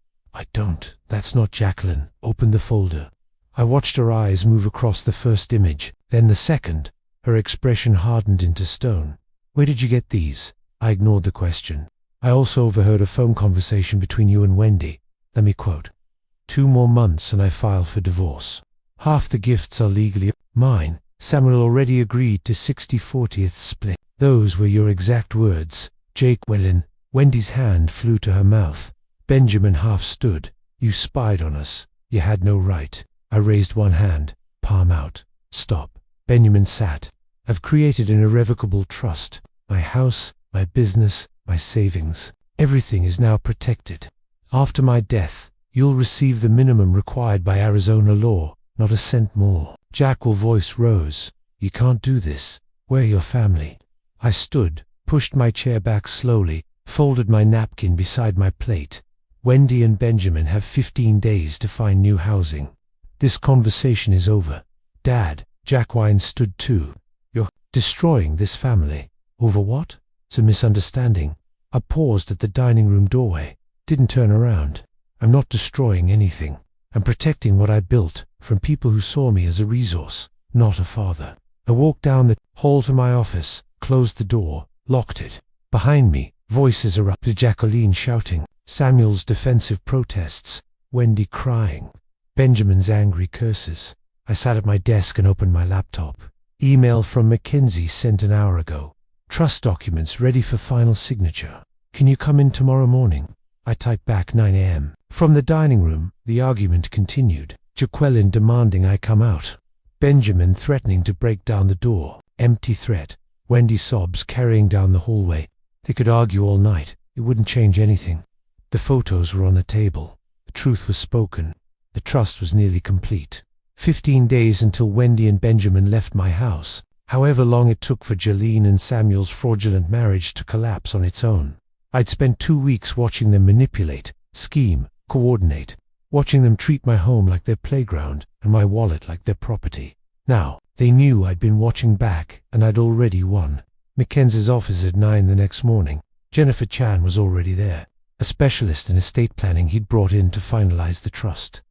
That's not Jacqueline. Open the folder. I watched her eyes move across the first image, then the second. Her expression hardened into stone. Where did you get these? I ignored the question. I also overheard a phone conversation between you and Wendy. Let me quote. 2 more months and I file for divorce. Half the gifts are legally mine. Samuel already agreed to 60/40th split. Those were your exact words. Jacqueline. Wendy's hand flew to her mouth. Benjamin half stood. You spied on us. You had no right. I raised one hand, palm out. Stop. Benjamin sat. I've created an irrevocable trust. My house, my business, my savings. Everything is now protected. After my death, you'll receive the minimum required by Arizona law, not a cent more. Jacqueline's voice rose. You can't do this. We're your family. I stood, pushed my chair back slowly, folded my napkin beside my plate. Wendy and Benjamin have 15 days to find new housing. This conversation is over. Dad, Jacqueline stood too. You're destroying this family. Over what? It's a misunderstanding. I paused at the dining room doorway. Didn't turn around. I'm not destroying anything. I'm protecting what I built from people who saw me as a resource, not a father. I walked down the hall to my office, closed the door, locked it. Behind me, voices erupted. Jacqueline shouting, Samuel's defensive protests, Wendy crying, Benjamin's angry curses. I sat at my desk and opened my laptop. Email from Mackenzie sent an hour ago. Trust documents ready for final signature. Can you come in tomorrow morning? I typed back 9 a.m. From the dining room, the argument continued. Jacqueline demanding I come out. Benjamin threatening to break down the door. Empty threat. Wendy sobs carrying down the hallway. They could argue all night. It wouldn't change anything. The photos were on the table. The truth was spoken. The trust was nearly complete. 15 days until Wendy and Benjamin left my house. However long it took for Jolene and Samuel's fraudulent marriage to collapse on its own. I'd spent 2 weeks watching them manipulate, scheme, coordinate, watching them treat my home like their playground and my wallet like their property. Now, they knew I'd been watching back and I'd already won. Mackenzie's office at 9 the next morning. Jennifer Chan was already there, a specialist in estate planning he'd brought in to finalize the trust.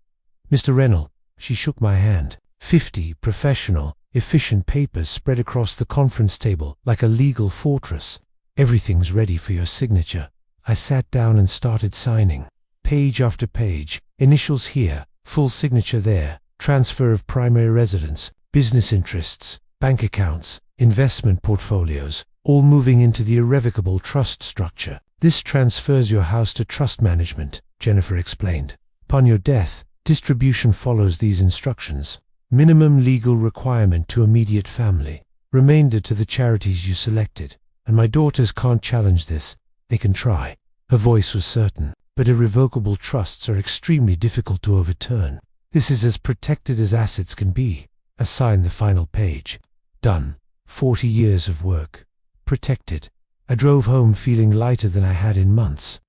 Mr. Reynolds, she shook my hand. 50 professional, efficient papers spread across the conference table like a legal fortress. Everything's ready for your signature. I sat down and started signing. Page after page, initials here, full signature there, transfer of primary residence, business interests, bank accounts, investment portfolios, all moving into the irrevocable trust structure. This transfers your house to trust management, Jennifer explained. Upon your death, distribution follows these instructions. Minimum legal requirement to immediate family. Remainder to the charities you selected. And my daughters can't challenge this. They can try. Her voice was certain. But irrevocable trusts are extremely difficult to overturn. This is as protected as assets can be. I signed the final page. Done. 40 years of work. Protected. I drove home feeling lighter than I had in months.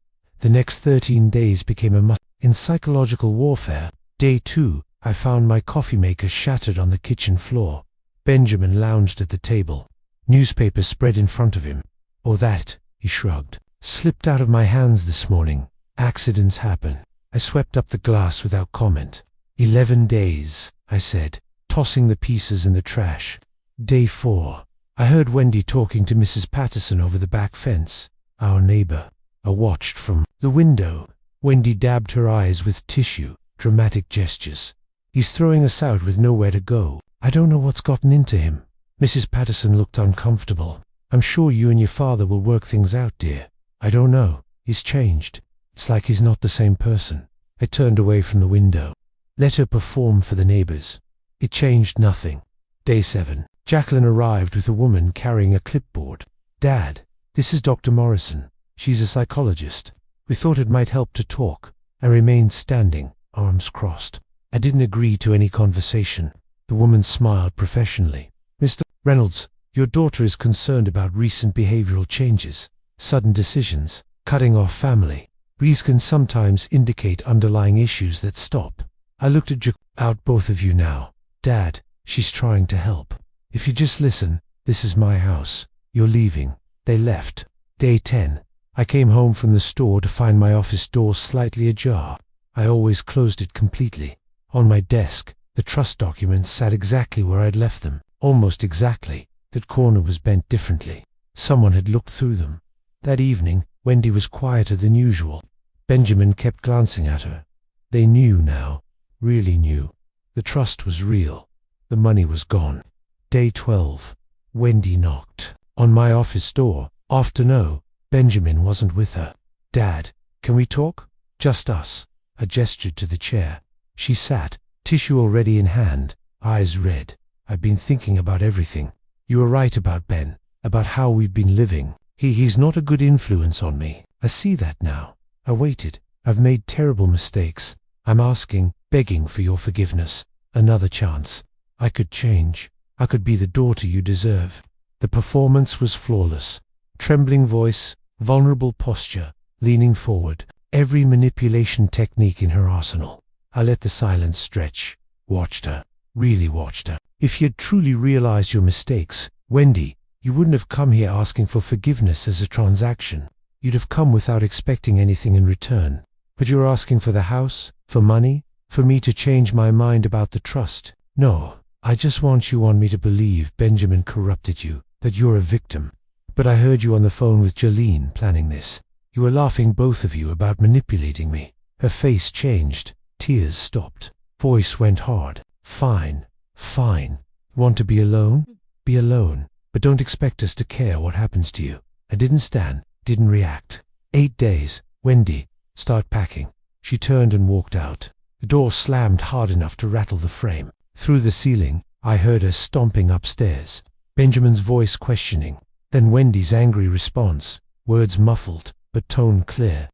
The next 13 days became a must. In psychological warfare, day 2, I found my coffee maker shattered on the kitchen floor. Benjamin lounged at the table. Newspaper spread in front of him. Oh, that, he shrugged. Slipped out of my hands this morning. Accidents happen. I swept up the glass without comment. 11 days, I said, tossing the pieces in the trash. Day 4. I heard Wendy talking to Mrs. Patterson over the back fence, our neighbor. I watched from the window. Wendy dabbed her eyes with tissue, dramatic gestures. He's throwing us out with nowhere to go. I don't know what's gotten into him. Mrs. Patterson looked uncomfortable. I'm sure you and your father will work things out, dear. I don't know. He's changed. It's like he's not the same person. I turned away from the window. Let her perform for the neighbors. It changed nothing. Day 7. Jacqueline arrived with a woman carrying a clipboard. Dad, this is Dr. Morrison. She's a psychologist. We thought it might help to talk. I remained standing, arms crossed. I didn't agree to any conversation. The woman smiled professionally. Mr. Reynolds, your daughter is concerned about recent behavioral changes, sudden decisions, cutting off family. These can sometimes indicate underlying issues that stop. I looked out both of you now. Dad, she's trying to help. If you just listen, this is my house. You're leaving. They left. Day 10. I came home from the store to find my office door slightly ajar. I always closed it completely. On my desk, the trust documents sat exactly where I'd left them. Almost exactly. That corner was bent differently. Someone had looked through them. That evening, Wendy was quieter than usual. Benjamin kept glancing at her. They knew now. Really knew. The trust was real. The money was gone. Day 12. Wendy knocked on my office door. After no, Benjamin wasn't with her. Dad, can we talk? Just us. I gestured to the chair. She sat, tissue already in hand, eyes red. I've been thinking about everything. You were right about Ben, about how we've been living. He's not a good influence on me. I see that now. I waited. I've made terrible mistakes. I'm asking, begging for your forgiveness. Another chance. I could change. I could be the daughter you deserve. The performance was flawless. Trembling voice, vulnerable posture, leaning forward, every manipulation technique in her arsenal. I let the silence stretch, watched her, really watched her. If you'd truly realized your mistakes, Wendy, you wouldn't have come here asking for forgiveness as a transaction. You'd have come without expecting anything in return. But you're asking for the house, for money, for me to change my mind about the trust. No, I just want me to believe Benjamin corrupted you, that you're a victim. But I heard you on the phone with Jolene planning this. You were laughing, both of you, about manipulating me. Her face changed, tears stopped, voice went hard. Fine, fine. You want to be alone? Be alone. But don't expect us to care what happens to you. I didn't react. 8 days. Wendy, start packing. She turned and walked out. The door slammed hard enough to rattle the frame. Through the ceiling, I heard her stomping upstairs. Benjamin's voice questioning. Then Wendy's angry response, words muffled, but tone clear.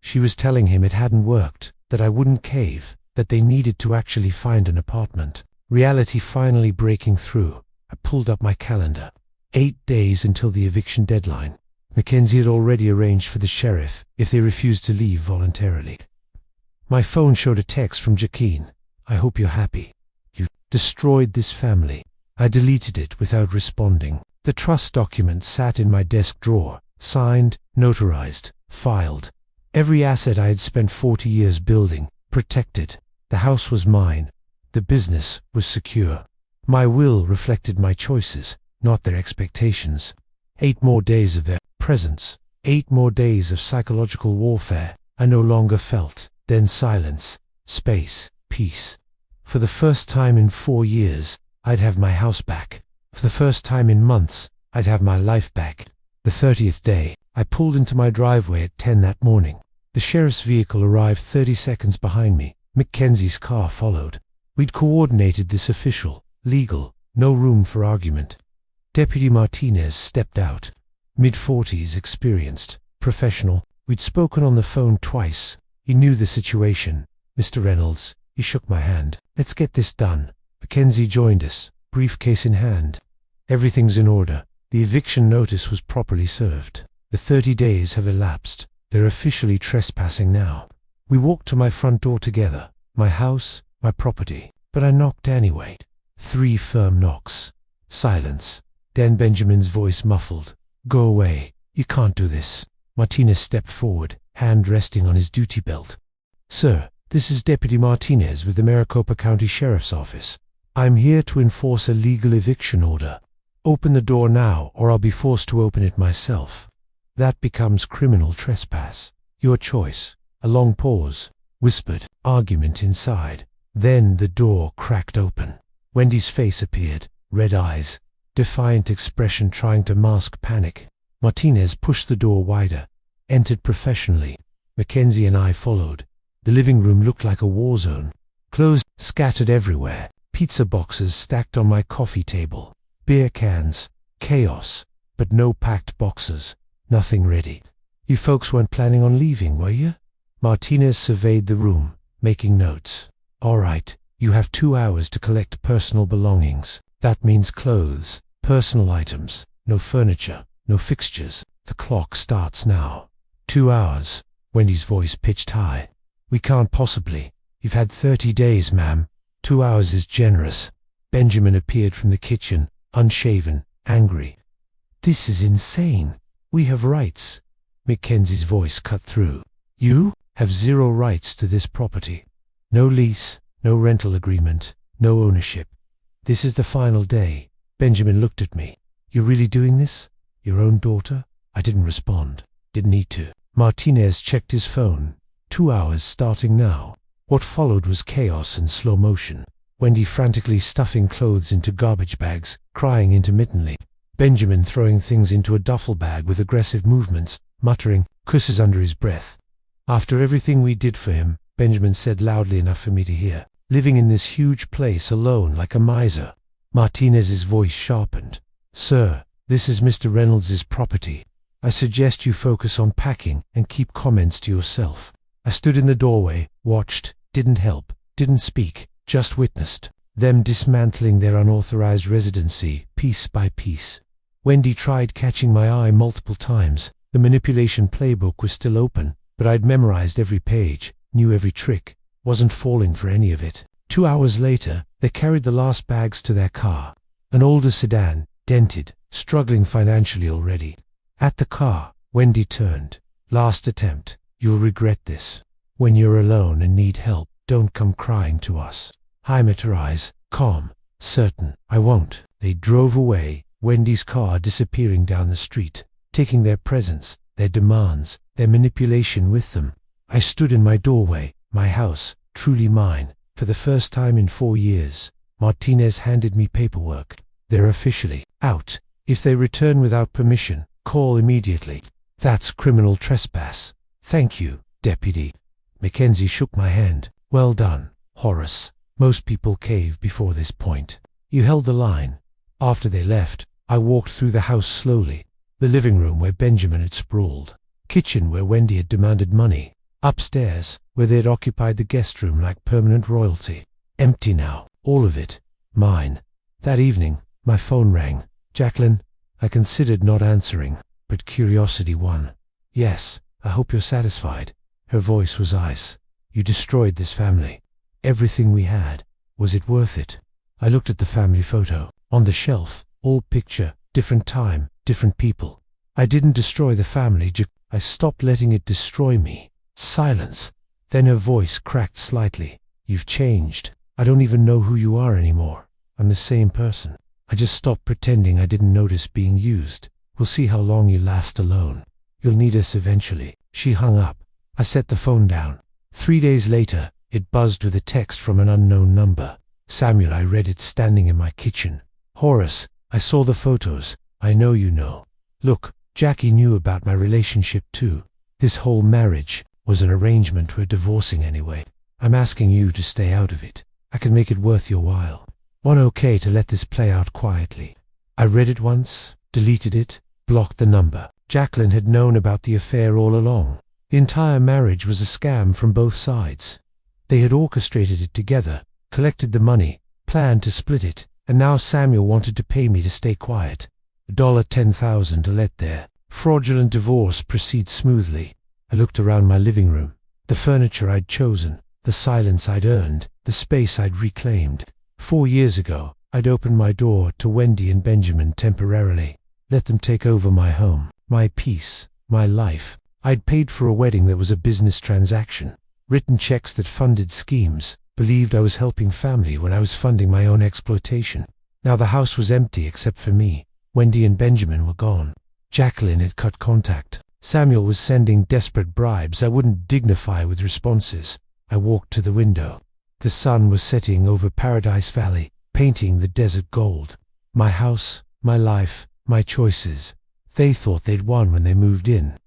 She was telling him it hadn't worked, that I wouldn't cave, that they needed to actually find an apartment. Reality finally breaking through. I pulled up my calendar. 8 days until the eviction deadline. Mackenzie had already arranged for the sheriff if they refused to leave voluntarily. My phone showed a text from Jaquine. I hope you're happy. You destroyed this family. I deleted it without responding. The trust document sat in my desk drawer, signed, notarized, filed. Every asset I had spent 40 years building, protected. The house was mine. The business was secure. My will reflected my choices, not their expectations. 8 more days of their presence. 8 more days of psychological warfare. I no longer felt. Then silence, space, peace. For the first time in 4 years, I'd have my house back. For the first time in months, I'd have my life back. The 30th day, I pulled into my driveway at 10 that morning. The sheriff's vehicle arrived 30 seconds behind me. Mackenzie's car followed. We'd coordinated this official, legal, no room for argument. Deputy Martinez stepped out. Mid-40s, experienced, professional. We'd spoken on the phone twice. He knew the situation. Mr. Reynolds, he shook my hand. Let's get this done. Mackenzie joined us, briefcase in hand. Everything's in order. The eviction notice was properly served. The 30 days have elapsed. They're officially trespassing now. We walked to my front door together. My house, my property. But I knocked anyway. 3 firm knocks. Silence. Then Benjamin's voice muffled. Go away. You can't do this. Martinez stepped forward, hand resting on his duty belt. Sir, this is Deputy Martinez with the Maricopa County Sheriff's Office. I'm here to enforce a legal eviction order. Open the door now, or I'll be forced to open it myself. That becomes criminal trespass. Your choice. A long pause. Whispered. Argument inside. Then the door cracked open. Wendy's face appeared. Red eyes. Defiant expression trying to mask panic. Martinez pushed the door wider. Entered professionally. Mackenzie and I followed. The living room looked like a war zone. Clothes scattered everywhere. Pizza boxes stacked on my coffee table. Beer cans. Chaos. But no packed boxes. Nothing ready. You folks weren't planning on leaving, were you? Martinez surveyed the room, making notes. All right, you have 2 hours to collect personal belongings. That means clothes, personal items, no furniture, no fixtures. The clock starts now. 2 hours. Wendy's voice pitched high. We can't possibly. You've had 30 days, ma'am. 2 hours is generous. Benjamin appeared from the kitchen, unshaven, angry. This is insane. We have rights. Mackenzie's voice cut through. You have 0 rights to this property. No lease, no rental agreement, no ownership. This is the final day. Benjamin looked at me. You're really doing this? Your own daughter? I didn't respond. Didn't need to. Martinez checked his phone. 2 hours starting now. What followed was chaos and slow motion. Wendy frantically stuffing clothes into garbage bags, crying intermittently. Benjamin throwing things into a duffel bag with aggressive movements, muttering curses under his breath. After everything we did for him, Benjamin said loudly enough for me to hear, living in this huge place alone like a miser. Martinez's voice sharpened. Sir, this is Mr. Reynolds' property. I suggest you focus on packing and keep comments to yourself. I stood in the doorway, watched, didn't help, didn't speak, just witnessed them dismantling their unauthorized residency, piece by piece. Wendy tried catching my eye multiple times, The manipulation playbook was still open, but I'd memorized every page, knew every trick, wasn't falling for any of it. 2 hours later, they carried the last bags to their car. An older sedan, dented, struggling financially already. At the car, Wendy turned. Last attempt. You'll regret this. When you're alone and need help, don't come crying to us. I met her eyes, calm, certain. I won't. They drove away, Wendy's car disappearing down the street, taking their presence, their demands, their manipulation with them. I stood in my doorway, my house, truly mine. For the first time in 4 years, Martinez handed me paperwork. They're officially out. If they return without permission, call immediately. That's criminal trespass. Thank you, Deputy. Mackenzie shook my hand. Well done, Horace. Most people cave before this point. You held the line. After they left, I walked through the house slowly. The living room where Benjamin had sprawled. Kitchen where Wendy had demanded money. Upstairs, where they had occupied the guest room like permanent royalty. Empty now, all of it. Mine. That evening, my phone rang. Jacqueline, I considered not answering, but curiosity won. Yes, I hope you're satisfied. Her voice was ice. You destroyed this family. Everything we had. Was it worth it? I looked at the family photo. On the shelf, old picture, different time, different people. I didn't destroy the family, I stopped letting it destroy me. Silence. Then her voice cracked slightly. You've changed. I don't even know who you are anymore. I'm the same person. I just stopped pretending I didn't notice being used. We'll see how long you last alone. You'll need us eventually. She hung up. I set the phone down. 3 days later, it buzzed with a text from an unknown number. Samuel, I read it standing in my kitchen. Horace, I saw the photos. I know you know. Look, Jackie knew about my relationship too. This whole marriage was an arrangement we're divorcing anyway. I'm asking you to stay out of it. I can make it worth your while. Want okay to let this play out quietly? I read it once, deleted it, blocked the number. Jacqueline had known about the affair all along. The entire marriage was a scam from both sides. They had orchestrated it together, collected the money, planned to split it, and now Samuel wanted to pay me to stay quiet. $10,000 to let their fraudulent divorce proceed smoothly. I looked around my living room. The furniture I'd chosen, the silence I'd earned, the space I'd reclaimed. 4 years ago, I'd opened my door to Wendy and Benjamin temporarily. Let them take over my home, my peace, my life. I'd paid for a wedding that was a business transaction, written checks that funded schemes, believed I was helping family when I was funding my own exploitation. Now the house was empty except for me. Wendy and Benjamin were gone. Jacqueline had cut contact. Samuel was sending desperate bribes I wouldn't dignify with responses. I walked to the window. The sun was setting over Paradise Valley, painting the desert gold. My house, my life, my choices. They thought they'd won when they moved in.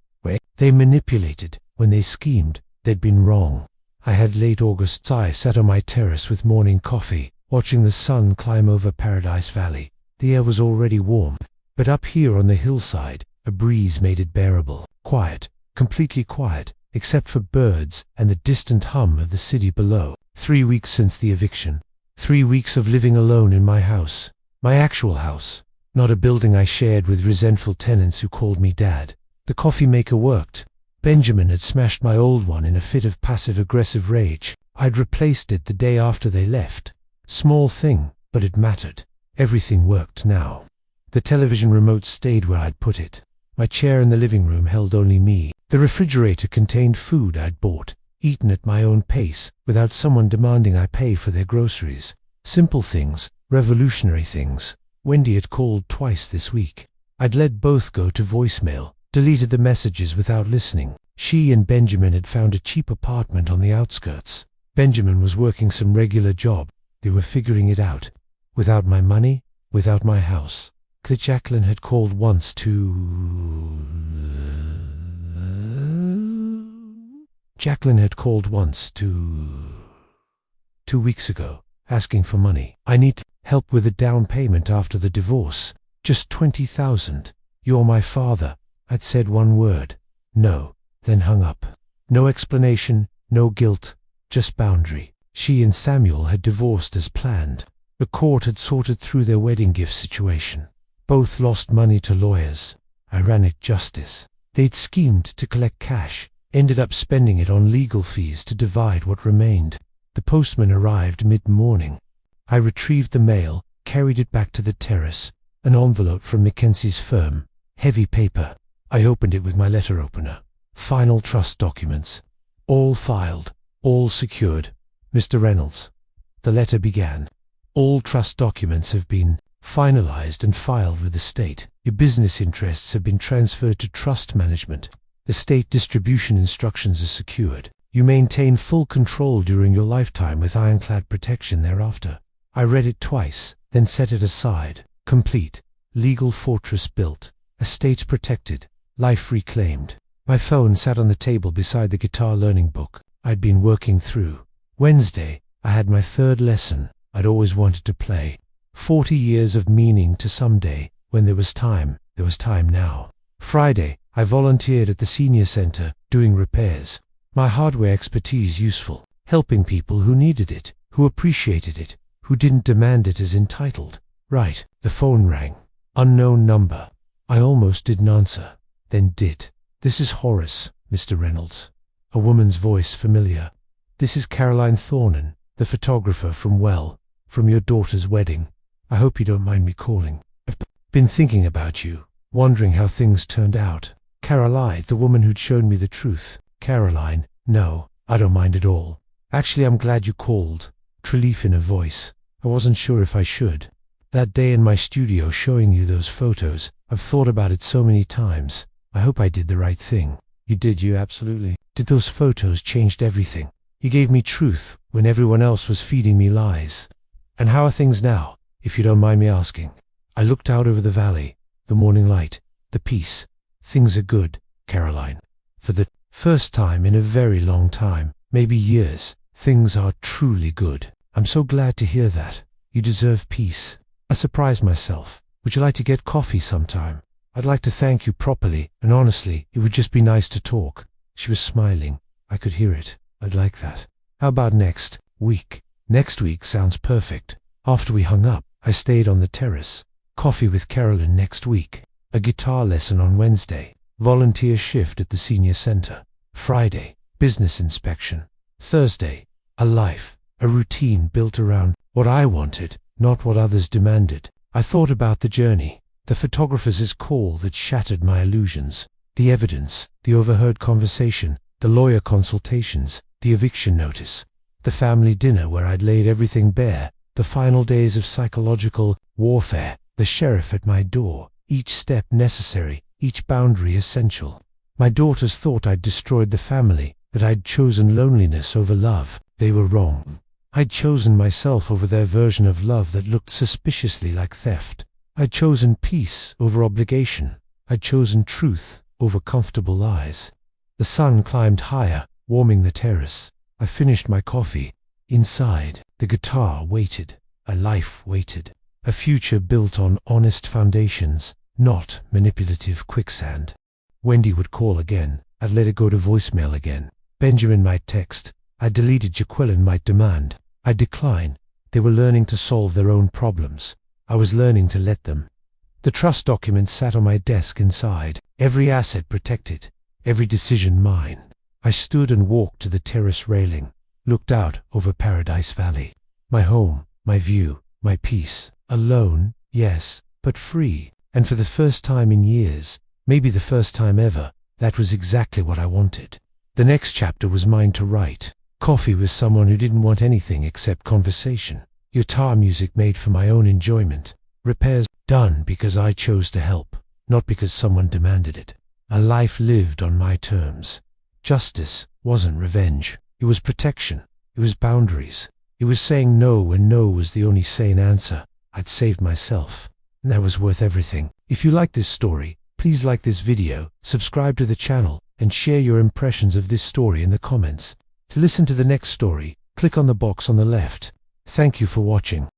They manipulated. When they schemed, they'd been wrong. I had late August. I sat on my terrace with morning coffee, watching the sun climb over Paradise Valley. The air was already warm, but up here on the hillside, a breeze made it bearable. Quiet, completely quiet, except for birds and the distant hum of the city below. 3 weeks since the eviction. 3 weeks of living alone in my house. My actual house. Not a building I shared with resentful tenants who called me dad. The coffee maker worked. Benjamin had smashed my old one in a fit of passive-aggressive rage. I'd replaced it the day after they left. Small thing, but it mattered. Everything worked now. The television remote stayed where I'd put it. My chair in the living room held only me. The refrigerator contained food I'd bought, eaten at my own pace, without someone demanding I pay for their groceries. Simple things, revolutionary things. Wendy had called twice this week. I'd let both go to voicemail, deleted the messages without listening. She and Benjamin had found a cheap apartment on the outskirts. Benjamin was working some regular job. They were figuring it out. Without my money, without my house. Jacqueline had called once Jacqueline had called once 2 weeks ago, asking for money. I need help with a down payment after the divorce. Just $20,000. You're my father. I'd said one word. No, then hung up. No explanation, no guilt, just boundary. She and Samuel had divorced as planned. The court had sorted through their wedding gift situation. Both lost money to lawyers. Ironic justice. They'd schemed to collect cash, ended up spending it on legal fees to divide what remained. The postman arrived mid-morning. I retrieved the mail, carried it back to the terrace. An envelope from Mackenzie's firm. Heavy paper. I opened it with my letter opener. Final trust documents. All filed. All secured. Mr. Reynolds. The letter began. All trust documents have been finalized and filed with the state. Your business interests have been transferred to trust management. The state distribution instructions are secured. You maintain full control during your lifetime with ironclad protection thereafter. I read it twice, then set it aside. Complete. Legal fortress built. Estates protected. Life reclaimed. My phone sat on the table beside the guitar learning book I'd been working through. Wednesday, I had my third lesson. I'd always wanted to play. 40 years of meaning to someday. When there was time now. Friday, I volunteered at the senior center, doing repairs. My hardware expertise useful, helping people who needed it, who appreciated it, who didn't demand it as entitled. Right, the phone rang. Unknown number. I almost didn't answer, then did. This is Horace, Mr. Reynolds. A woman's voice familiar. This is Caroline Thornan, the photographer from your daughter's wedding. I hope you don't mind me calling. I've been thinking about you, wondering how things turned out. Caroline, the woman who'd shown me the truth. Caroline, no, I don't mind at all. Actually, I'm glad you called. Relief in her voice. I wasn't sure if I should. That day in my studio showing you those photos, I've thought about it so many times. I hope I did the right thing. You did, you absolutely. Did those photos changed everything? You gave me truth when everyone else was feeding me lies. And how are things now, if you don't mind me asking? I looked out over the valley, the morning light, the peace. Things are good, Caroline. For the first time in a very long time, maybe years, things are truly good. I'm so glad to hear that. You deserve peace. I surprised myself. Would you like to get coffee sometime? I'd like to thank you properly, and honestly, it would just be nice to talk. She was smiling. I could hear it. I'd like that. How about next week? Next week sounds perfect. After we hung up, I stayed on the terrace. Coffee with Carolyn next week. A guitar lesson on Wednesday. Volunteer shift at the senior center. Friday, business inspection. Thursday, a life, a routine built around what I wanted, not what others demanded. I thought about the journey, the photographer's call that shattered my illusions, the evidence, the overheard conversation, the lawyer consultations, the eviction notice, the family dinner where I'd laid everything bare, the final days of psychological warfare, the sheriff at my door, each step necessary, each boundary essential. My daughters thought I'd destroyed the family, that I'd chosen loneliness over love. They were wrong. I'd chosen myself over their version of love that looked suspiciously like theft. I'd chosen peace over obligation. I'd chosen truth over comfortable lies. The sun climbed higher, warming the terrace. I finished my coffee. Inside, the guitar waited. A life waited. A future built on honest foundations, not manipulative quicksand. Wendy would call again. I'd let it go to voicemail again. Benjamin might text. I deleted. Jaqueline might demand. I'd decline. They were learning to solve their own problems. I was learning to let them. The trust documents sat on my desk inside, every asset protected, every decision mine. I stood and walked to the terrace railing, looked out over Paradise Valley. My home, my view, my peace. Alone, yes, but free. And for the first time in years, maybe the first time ever, that was exactly what I wanted. The next chapter was mine to write. Coffee with someone who didn't want anything except conversation. Guitar music made for my own enjoyment. Repairs done because I chose to help, not because someone demanded it. A life lived on my terms. Justice wasn't revenge. It was protection. It was boundaries. It was saying no when no was the only sane answer. I'd saved myself, and that was worth everything. If you like this story, please like this video, subscribe to the channel, and share your impressions of this story in the comments. To listen to the next story, click on the box on the left. Thank you for watching.